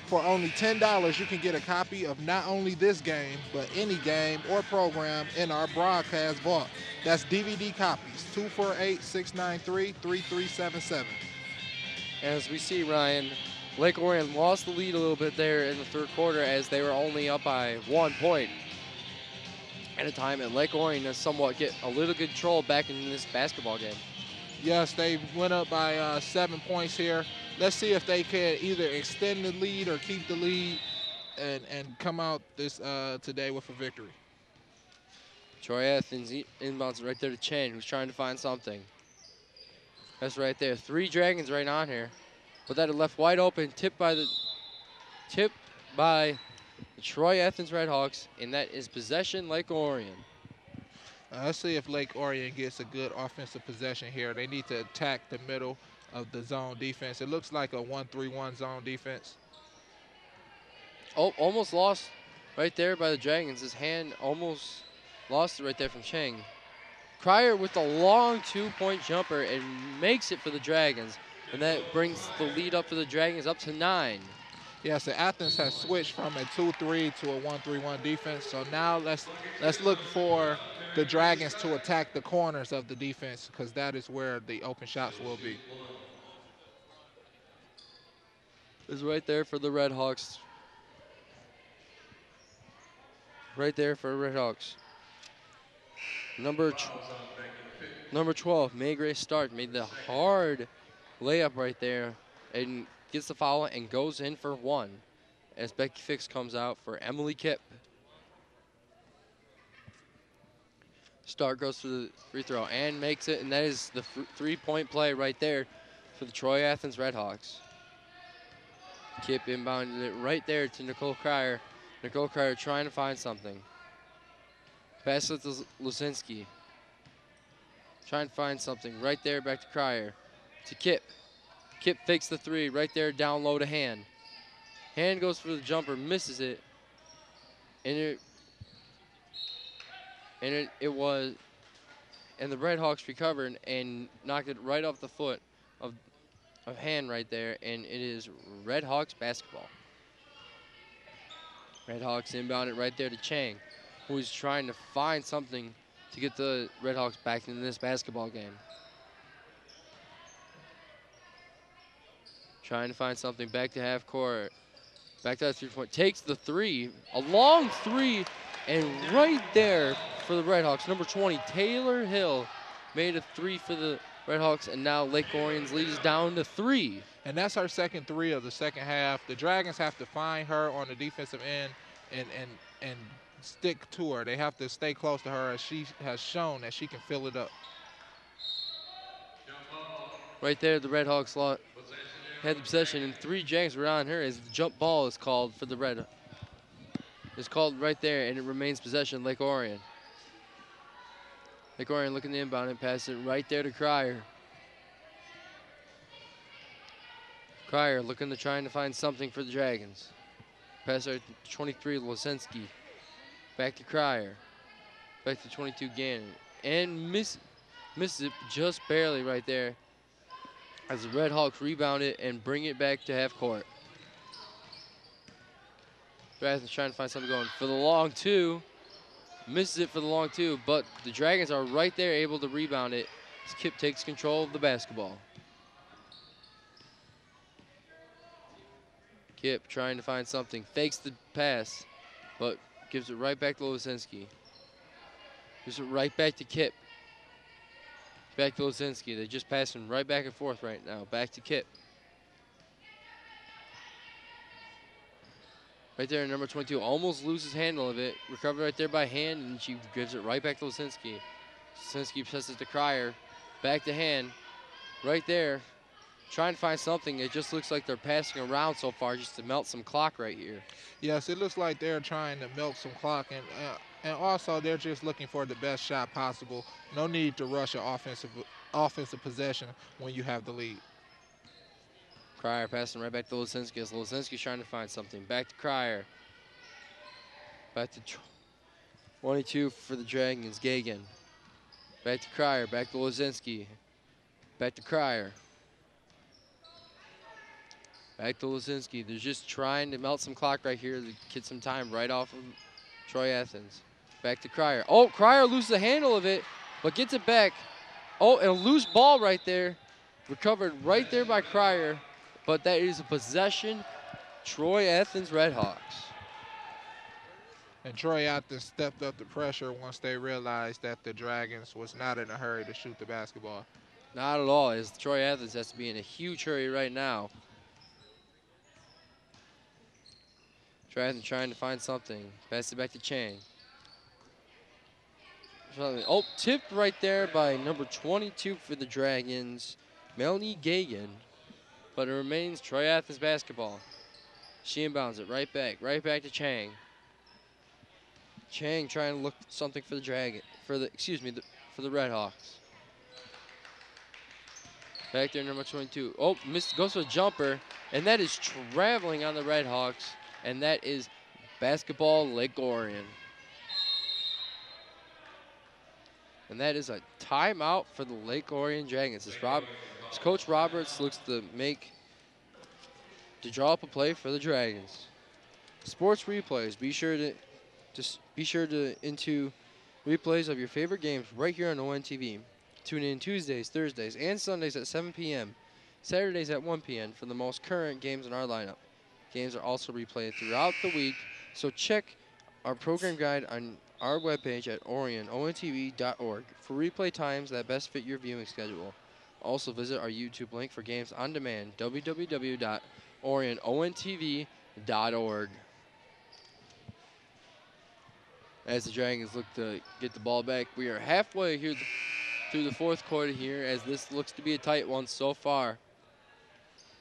B: For only $10, you can get a copy of not only this game, but any game or program in our broadcast vault. That's DVD copies, 248-693-3377.
A: As we see, Ryan, Lake Orion lost the lead a little bit there in the third quarter as they were only up by 1 point at a time, and Lake Orion has somewhat get a little control back in this basketball game.
B: Yes, they went up by 7 points here. Let's see if they can either extend the lead or keep the lead and come out this today with a victory.
A: Troy Athens inbounds right there to Chen, who's trying to find something. That's right there. 3 Dragons right on here. But that left wide open, tipped by the Troy Athens Redhawks, and that is possession Lake Orion.
B: Let's see if Lake Orion gets a good offensive possession here. They need to attack the middle of the zone defense. It looks like a 1-3-1 zone defense.
A: Oh, almost lost right there by the Dragons. His hand almost lost it right there from Chang. Cryer with the long 2-point jumper and makes it for the Dragons. And that brings the lead up for the Dragons up to 9.
B: Yes, the Athens has switched from a 2-3 to a 1-3-1 defense. So now let's look for the Dragons to attack the corners of the defense, because that is where the open shots will be.
A: Is right there for the Redhawks. Right there for Redhawks. Number 12, Maygray Stark, made the hard layup right there and gets the foul and goes in for one as Becky Fix comes out for Emily Kipp. Stark goes for the free throw and makes it, and that is the three-point play right there for the Troy Athens Redhawks. Kipp inbounded it right there to Nicole Cryer. Nicole Cryer trying to find something. Pass it to Lusinski. Trying to find something right there, back to Cryer. To Kipp. Kipp fakes the three right there, down low to Hand. Hand goes for the jumper, misses it. And the Redhawks recovered and knocked it right off the foot of Hand right there, and it is Redhawks basketball. Redhawks inbound it right there to Chang, who is trying to find something to get the Redhawks back into this basketball game. Trying to find something back to half court. Back to that 3-point. Takes the three. A long three. And right there for the Redhawks, number 20, Taylor Hill, made a three for the Redhawks. And now Lake Orion's lead is down to 3.
B: And that's her second three of the second half. The Dragons have to find her on the defensive end and stick to her. They have to stay close to her, as she has shown that she can fill it up.
A: Right there, the Redhawks had the possession, and 3 janks were on her as the jump ball is called for the Red. It's called right there, and it remains possession, Lake Orion. Lake Orion looking to inbound and pass it right there to Cryer. Cryer looking to trying to find something for the Dragons. Pass out to 23, Losenski. Back to Cryer. Back to 22, Gannon. And misses it just barely right there as the Redhawks rebound it and bring it back to half court. Athens trying to find something going for the long two. Misses it for the long two, but the Dragons are right there able to rebound it as Kipp takes control of the basketball. Kipp trying to find something. Fakes the pass, but gives it right back to Losinski. Gives it right back to Kipp. Back to Losinski. They're just passing right back and forth right now. Back to Kipp. Right there, number 22 almost loses handle of it. Recovered right there by Hand, and she gives it right back to Losinski. Losinski passes to Cryer. Back to Hand. Right there. Trying to find something. It just looks like they're passing around so far just to melt some clock right here.
B: Yes, it looks like they're trying to milk some clock, and also they're just looking for the best shot possible. No need to rush an offensive possession when you have the lead.
A: Cryer passing right back to Losinski as Losinski's trying to find something. Back to Cryer. Back to 22 for the Dragons, Gagan. Back to Cryer, back to Losinski. Back to Cryer. Back to Losinski. They're just trying to melt some clock right here to get some time right off of Troy Athens. Back to Cryer. Oh, Cryer loses the handle of it, but gets it back. Oh, and a loose ball right there. Recovered right there by Cryer, but that is a possession. Troy Athens Redhawks.
B: And Troy Athens stepped up the pressure once they realized that the Dragons was not in a hurry to shoot the basketball.
A: Not at all, as Troy Athens has to be in a huge hurry right now. Troy Athens trying to find something. Pass it back to Chang. Oh, tipped right there by number 22 for the Dragons, Melanie Gagan. But it remains Troy Athens basketball. She inbounds it right back to Chang. Chang trying to look something for the for the Redhawks. Back there, number 22. Oh, goes for a jumper, and that is traveling on the Redhawks, and that is basketball Lake Orion. And that is a timeout for the Lake Orion Dragons. As Coach Roberts looks to draw up a play for the Dragons. Sports replays. Be sure to into replays of your favorite games right here on ONTV. Tune in Tuesdays, Thursdays, and Sundays at 7 p.m. Saturdays at 1 p.m. for the most current games in our lineup. Games are also replayed throughout the week, so check our program guide on our webpage at orionontv.org for replay times that best fit your viewing schedule. Also visit our YouTube link for games on demand, www.orionontv.org. As the Dragons look to get the ball back, we are halfway here through the fourth quarter here, as this looks to be a tight one so far.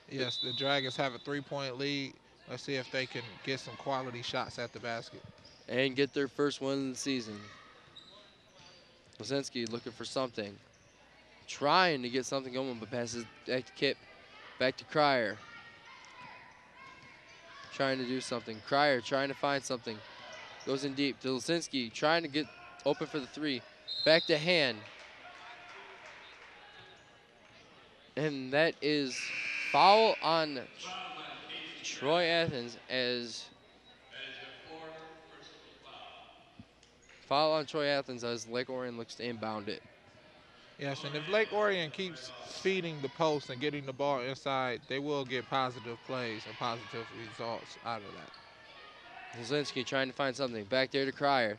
B: Yes, the Dragons have a 3-point lead. Let's see if they can get some quality shots at the basket.
A: And get their first win of the season. Lozinski looking for something. Trying to get something going, but passes back to Kip. Back to Cryer. Trying to do something. Cryer trying to find something. Goes in deep to Lozinski, trying to get open for the three. Back to Hand. And that is foul on Troy Athens as Lake Orion looks to inbound it.
B: Yes, and if Lake Orion keeps feeding the post and getting the ball inside, they will get positive plays and positive results out of that.
A: Lozinski trying to find something. Back there to Cryer.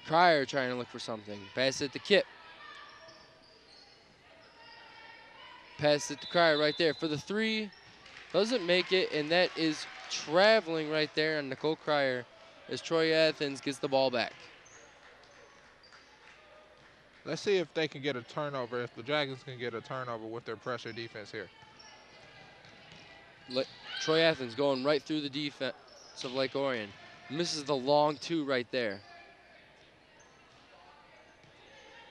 A: Cryer trying to look for something. Pass it to Kip. Pass it to Cryer right there for the three. Doesn't make it, and that is traveling right there on Nicole Cryer as Troy Athens gets the ball back.
B: Let's see if they can get a turnover, if the Dragons can get a turnover with their pressure defense here.
A: Troy Athens going right through the defense of Lake Orion. Misses the long two right there.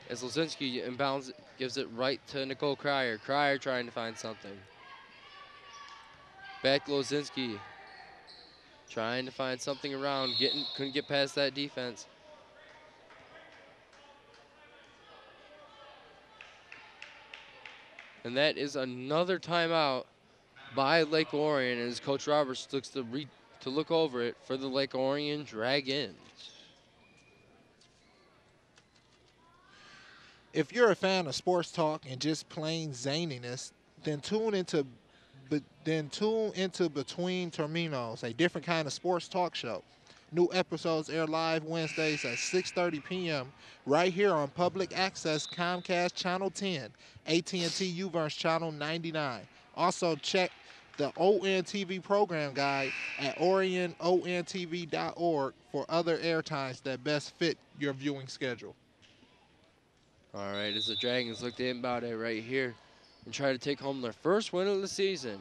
A: As Lozinski inbounds it, gives it right to Nicole Cryer. Cryer trying to find something. Back to Lozinski. Trying to find something around. Couldn't get past that defense. And that is another timeout by Lake Orion as Coach Roberts looks to look over it for the Lake Orion Dragons.
B: If you're a fan of sports talk and just plain zaniness, then tune into Between Terminos, a different kind of sports talk show. New episodes air live Wednesdays at 6:30 p.m. right here on public access Comcast Channel 10, AT&T Uverse Channel 99. Also check the ONTV program guide at orionontv.org for other airtimes that best fit your viewing schedule.
A: All right, as the Dragons look to inbound it right here and try to take home their first win of the season.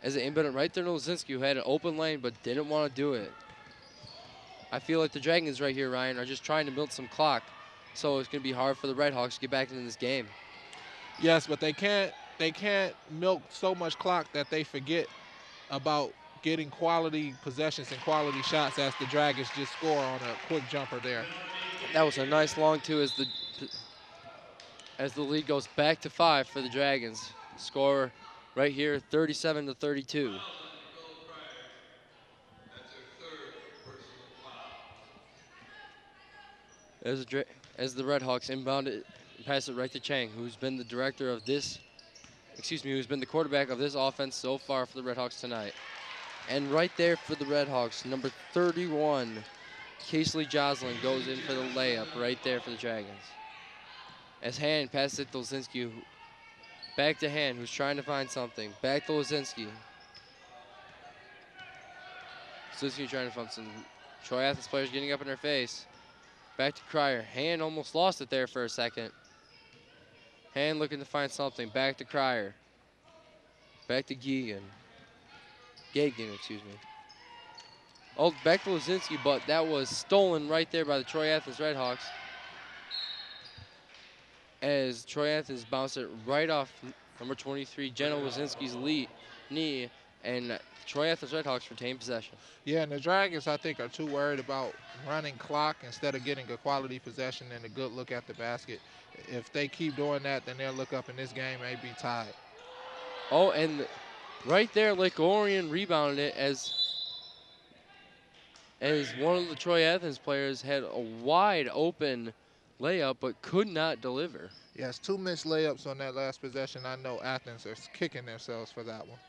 A: As they inbound it right there to Lozinski, who had an open lane but didn't want to do it. I feel like the Dragons right here, Ryan, are just trying to build some clock, so it's going to be hard for the Red Hawks to get back into this game.
B: Yes, but they can't milk so much clock that they forget about getting quality possessions and quality shots as the Dragons just score on a quick jumper there.
A: That was a nice long two as the lead goes back to 5 for the Dragons. Score right here, 37-32. As the Red Hawks inbound it, pass it right to Chang, who's been the who's been the quarterback of this offense so far for the Red Hawks tonight. And right there for the Red Hawks, number 31, Casely Joslin goes in for the layup right there for the Dragons. As Hand passes it to Lozinski, back to Hand, who's trying to find something. Back to Lozinski. Lozinski trying to find something. Troy Athens players getting up in their face. Back to Cryer. Hand almost lost it there for a second. Hand looking to find something. Back to Cryer. Back to Gagan, excuse me. Oh, back to Lozinski, but that was stolen right there by the Troy Athens Red Hawks. As Troy Athens bounced it right off number 23, Jenna Lozinski's knee, and Troy Athens Red Hawks retain possession.
B: Yeah, and the Dragons, I think, are too worried about running clock instead of getting a quality possession and a good look at the basket. If they keep doing that, then they'll look up and this game may be tied.
A: Oh, and right there, Lake Orion rebounded it as one of the Troy Athens players had a wide open layup but could not deliver.
B: Yes, 2 missed layups on that last possession. I know Athens are kicking themselves for that one.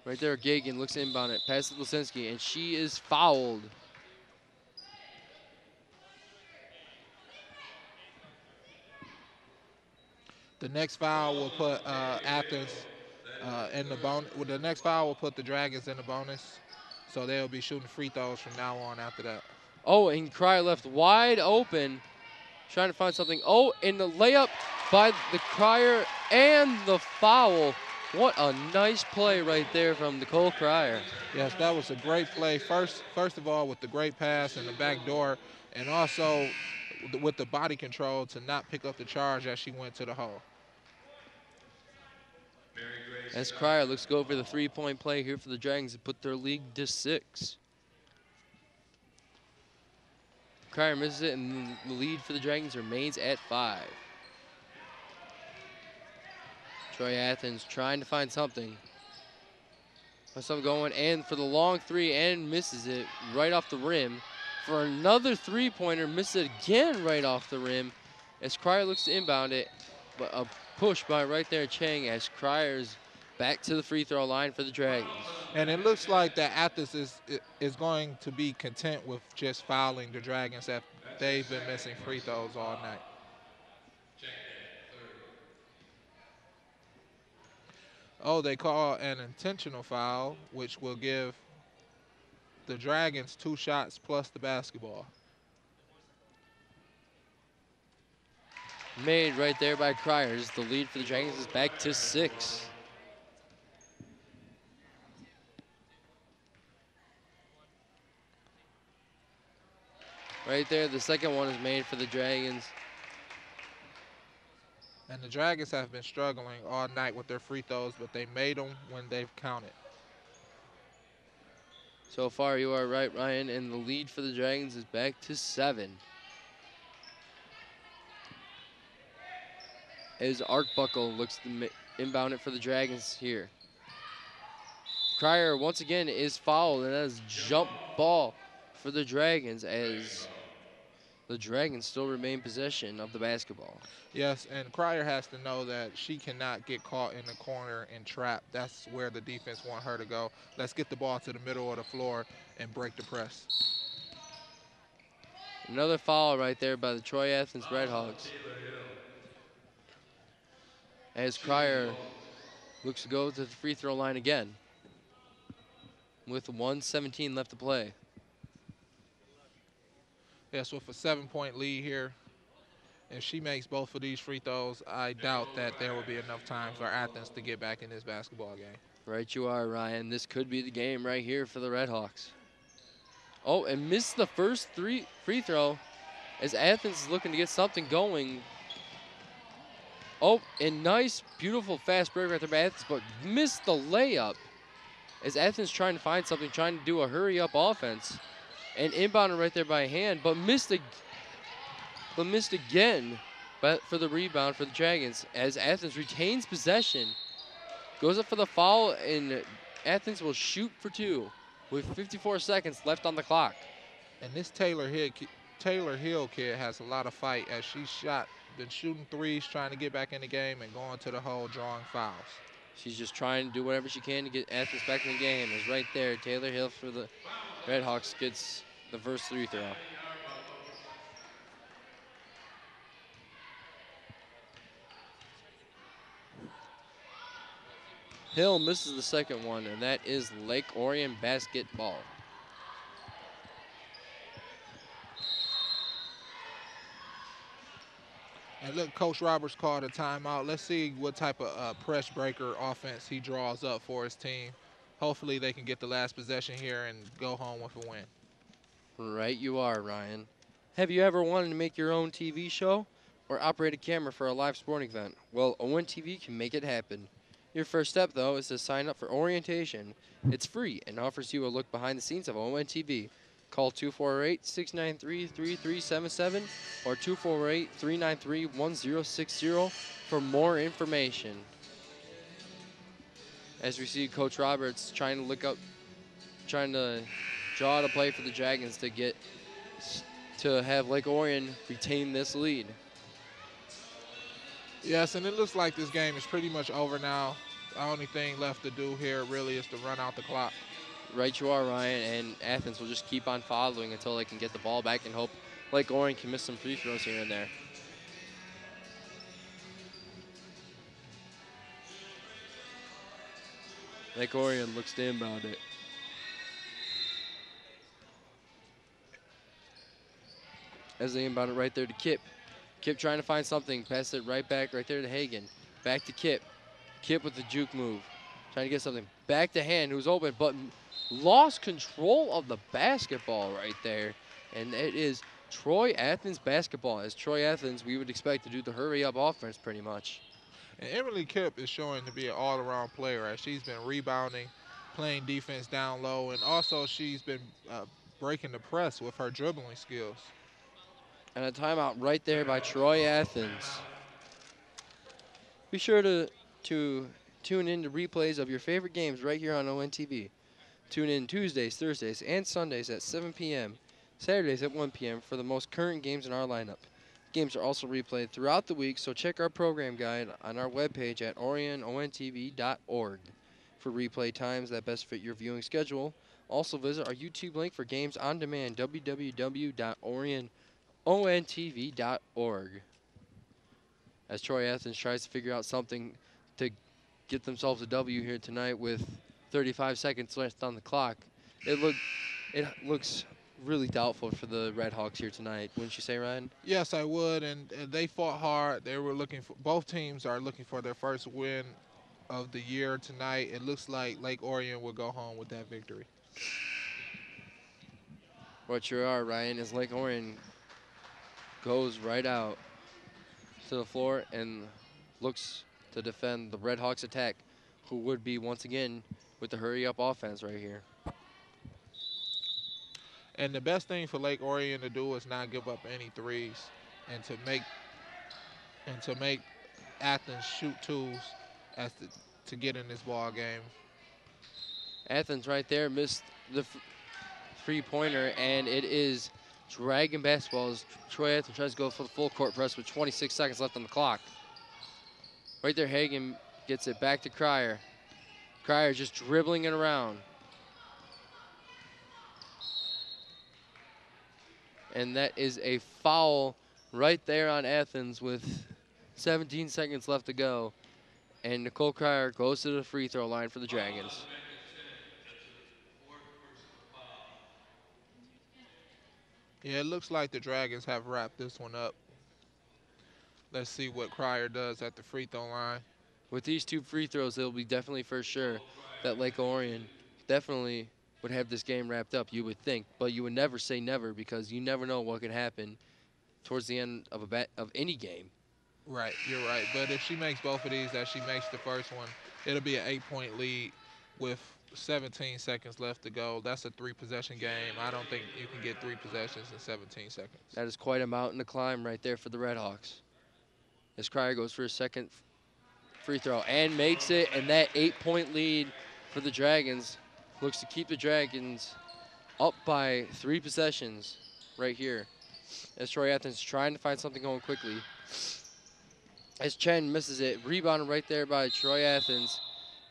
A: Right there, Gagan looks to inbound it, passes to Lisinski, and she is fouled.
B: The next foul will put Athens in the bonus. Well, the next foul will put the Dragons in the bonus, so they'll be shooting free throws from now on after that.
A: Oh, and Cryer left wide open, trying to find something. Oh, and the layup by the Cryer and the foul. What a nice play right there from Nicole Cryer.
B: Yes, that was a great play. First of all, with the great pass and the back door, and also with the body control to not pick up the charge as she went to the hole.
A: As Cryer looks to go for the three-point play here for the Dragons to put their lead to 6. Cryer misses it, and the lead for the Dragons remains at 5. Troy Athens trying to find something. Something going, and for the long three, and misses it right off the rim. For another three-pointer, misses it again right off the rim as Cryer looks to inbound it, but a push by right there Chang as Cryer's back to the free throw line for the Dragons.
B: And it looks like that Athens is going to be content with just fouling the Dragons after they've been missing free throws all night. Oh, they call an intentional foul, which will give the Dragons 2 shots plus the basketball.
A: Made right there by Cryers. The lead for the Dragons is back to 6. Right there, the second one is made for the Dragons.
B: And the Dragons have been struggling all night with their free throws, but they made them when they've counted.
A: So far, you are right, Ryan, and the lead for the Dragons is back to 7. As Arcbuckle looks to inbound it for the Dragons here. Cryer once again is fouled, and that is jump ball for the Dragons as the Dragons still remain possession of the basketball.
B: Yes, and Cryer has to know that she cannot get caught in the corner and trapped. That's where the defense want her to go. Let's get the ball to the middle of the floor and break the press.
A: Another foul right there by the Troy Athens Redhawks. As Cryer looks to go to the free throw line again with 1:17 left to play.
B: Yes, with a 7-point lead here, if she makes both of these free throws, I doubt that there will be enough time for Athens to get back in this basketball game.
A: Right you are, Ryan. This could be the game right here for the Redhawks. Oh, and missed the first free throw as Athens is looking to get something going. Oh, and nice, beautiful fast break right there by Athens, but missed the layup as Athens trying to find something, trying to do a hurry-up offense. And inbounded right there by hand, but missed again for the rebound for the Dragons as Athens retains possession. Goes up for the foul, and Athens will shoot for 2 with 54 seconds left on the clock.
B: And this Taylor Hill kid has a lot of fight as she's been shooting threes, trying to get back in the game and going to the hole, drawing fouls.
A: She's just trying to do whatever she can to get Athens back in the game. Is right there. Taylor Hill for the Redhawks gets the first free throw. Hill misses the second one, and that is Lake Orion basketball.
B: And look, Coach Roberts called a timeout. Let's see what type of press breaker offense he draws up for his team. Hopefully they can get the last possession here and go home with a win.
A: Right you are, Ryan. Have you ever wanted to make your own TV show or operate a camera for a live sporting event? Well, ON TV can make it happen. Your first step, though, is to sign up for orientation. It's free and offers you a look behind the scenes of ON TV. Call 248-693-3377 or 248-393-1060 for more information. As we see Coach Roberts trying to draw to play for the Dragons to have Lake Orion retain this lead.
B: Yes, and it looks like this game is pretty much over now. The only thing left to do here really is to run out the clock.
A: Right you are, Ryan, and Athens will just keep on following until they can get the ball back and hope Lake Orion can miss some free throws here and there. Lake Orion looks to inbound it. As they inbound it right there to Kip. Kip trying to find something. Pass it right back right there to Hagan. Back to Kip. Kip with the juke move. Trying to get something. Back to Hand, who's open, but lost control of the basketball right there. And it is Troy Athens basketball. As Troy Athens, we would expect to do the hurry-up offense pretty much.
B: And Emily Kip is showing to be an all-around player as she's been rebounding, playing defense down low, and also she's been breaking the press with her dribbling skills.
A: And a timeout right there by Troy Athens. Be sure to tune in to replays of your favorite games right here on ONTV. Tune in Tuesdays, Thursdays, and Sundays at 7 p.m., Saturdays at 1 p.m. for the most current games in our lineup. Games are also replayed throughout the week, so check our program guide on our webpage at orionontv.org for replay times that best fit your viewing schedule. Also visit our YouTube link for games on demand, www.orionontv.org. As Troy Athens tries to figure out something to get themselves a W here tonight with 35 seconds left on the clock. It looks really doubtful for the Red Hawks here tonight, wouldn't you say, Ryan?
B: Yes, I would, and they fought hard. They were looking for, both teams are looking for their first win of the year tonight. It looks like Lake Orion will go home with that victory.
A: What you are, Ryan, is Lake Orion goes right out to the floor and looks to defend the Red Hawks attack, who would be once again with the hurry-up offense right here.
B: And the best thing for Lake Orion to do is not give up any threes, and to make Athens shoot twos to get in this ball game.
A: Athens right there missed the three-pointer, and it is Dragon basketball as Troy Athens tries to go for the full court press with 26 seconds left on the clock. Right there, Hagan gets it back to Cryer. Cryer just dribbling it around. And that is a foul right there on Athens with 17 seconds left to go. And Nicole Cryer goes to the free throw line for the Dragons.
B: Yeah, it looks like the Dragons have wrapped this one up. Let's see what Cryer does at the free throw line.
A: With these two free throws, it'll be definitely for sure that Lake Orion definitely would have this game wrapped up, you would think. But you would never say never, because you never know what could happen towards the end of any game.
B: Right, you're right. But if she makes both of these, as she makes the first one, it'll be an 8-point lead with 17 seconds left to go. That's a 3-possession game. I don't think you can get 3 possessions in 17 seconds.
A: That is quite a mountain to climb right there for the Red Hawks. As Cryer goes for his second free throw and makes it, and that 8-point lead for the Dragons looks to keep the Dragons up by 3 possessions right here. As Troy Athens trying to find something going quickly. As Chen misses it, rebounded right there by Troy Athens.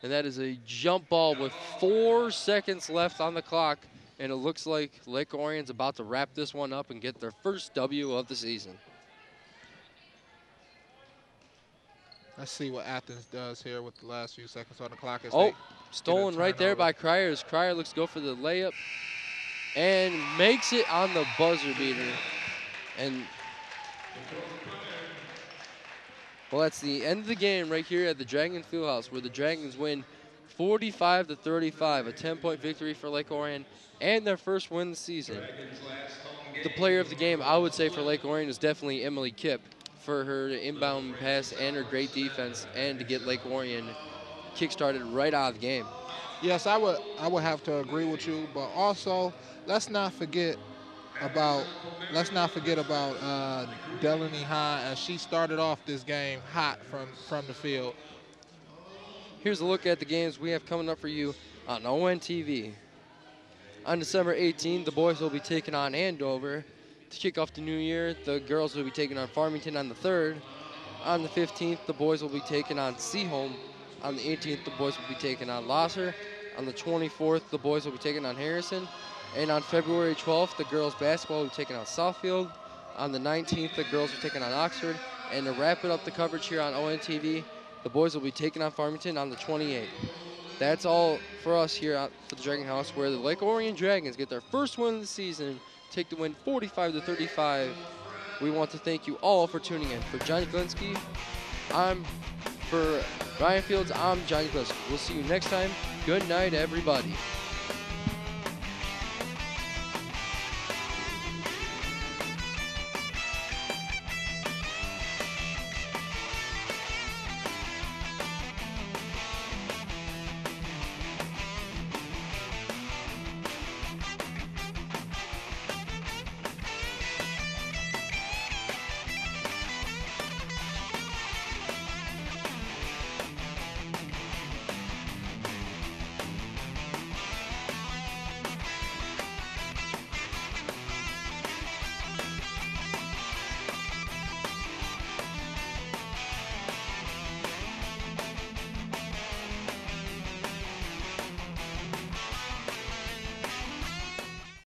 A: And that is a jump ball with 4 seconds left on the clock. And it looks like Lake Orion's about to wrap this one up and get their first W of the season.
B: Let's see what Athens does here with the last few seconds on the clock.
A: Stolen right there by Cryer as Cryer looks to go for the layup and makes it on the buzzer beater. And well, that's the end of the game right here at the Dragon Fieldhouse, where the Dragons win 45-35, a 10-point victory for Lake Orion and their first win of the season. The player of the game, I would say, for Lake Orion is definitely Emily Kipp for her inbound pass and her great defense, and to get Lake Orion kick-started right out of the game.
B: Yes, I would have to agree with you, but also let's not forget about Delaney High, as she started off this game hot from the field.
A: Here's a look at the games we have coming up for you on ONTV. On December 18th, the boys will be taking on Andover. To kick off the new year, the girls will be taking on Farmington on the 3rd. On the 15th, the boys will be taking on Seaholm On the 18th, the boys will be taking on LOHS. On the 24th, the boys will be taking on Harrison. And on February 12th, the girls basketball will be taking on Southfield. On the 19th, the girls are taking on Oxford. And to wrap it up the coverage here on ONTV, the boys will be taking on Farmington on the 28th. That's all for us here for the Dragon House, where the Lake Orion Dragons get their first win of the season, take the win 45-35. We want to thank you all for tuning in. For Johnny Glinsky, for Ryan Fields, I'm Johnny Glinsky. We'll see you next time. Good night, everybody.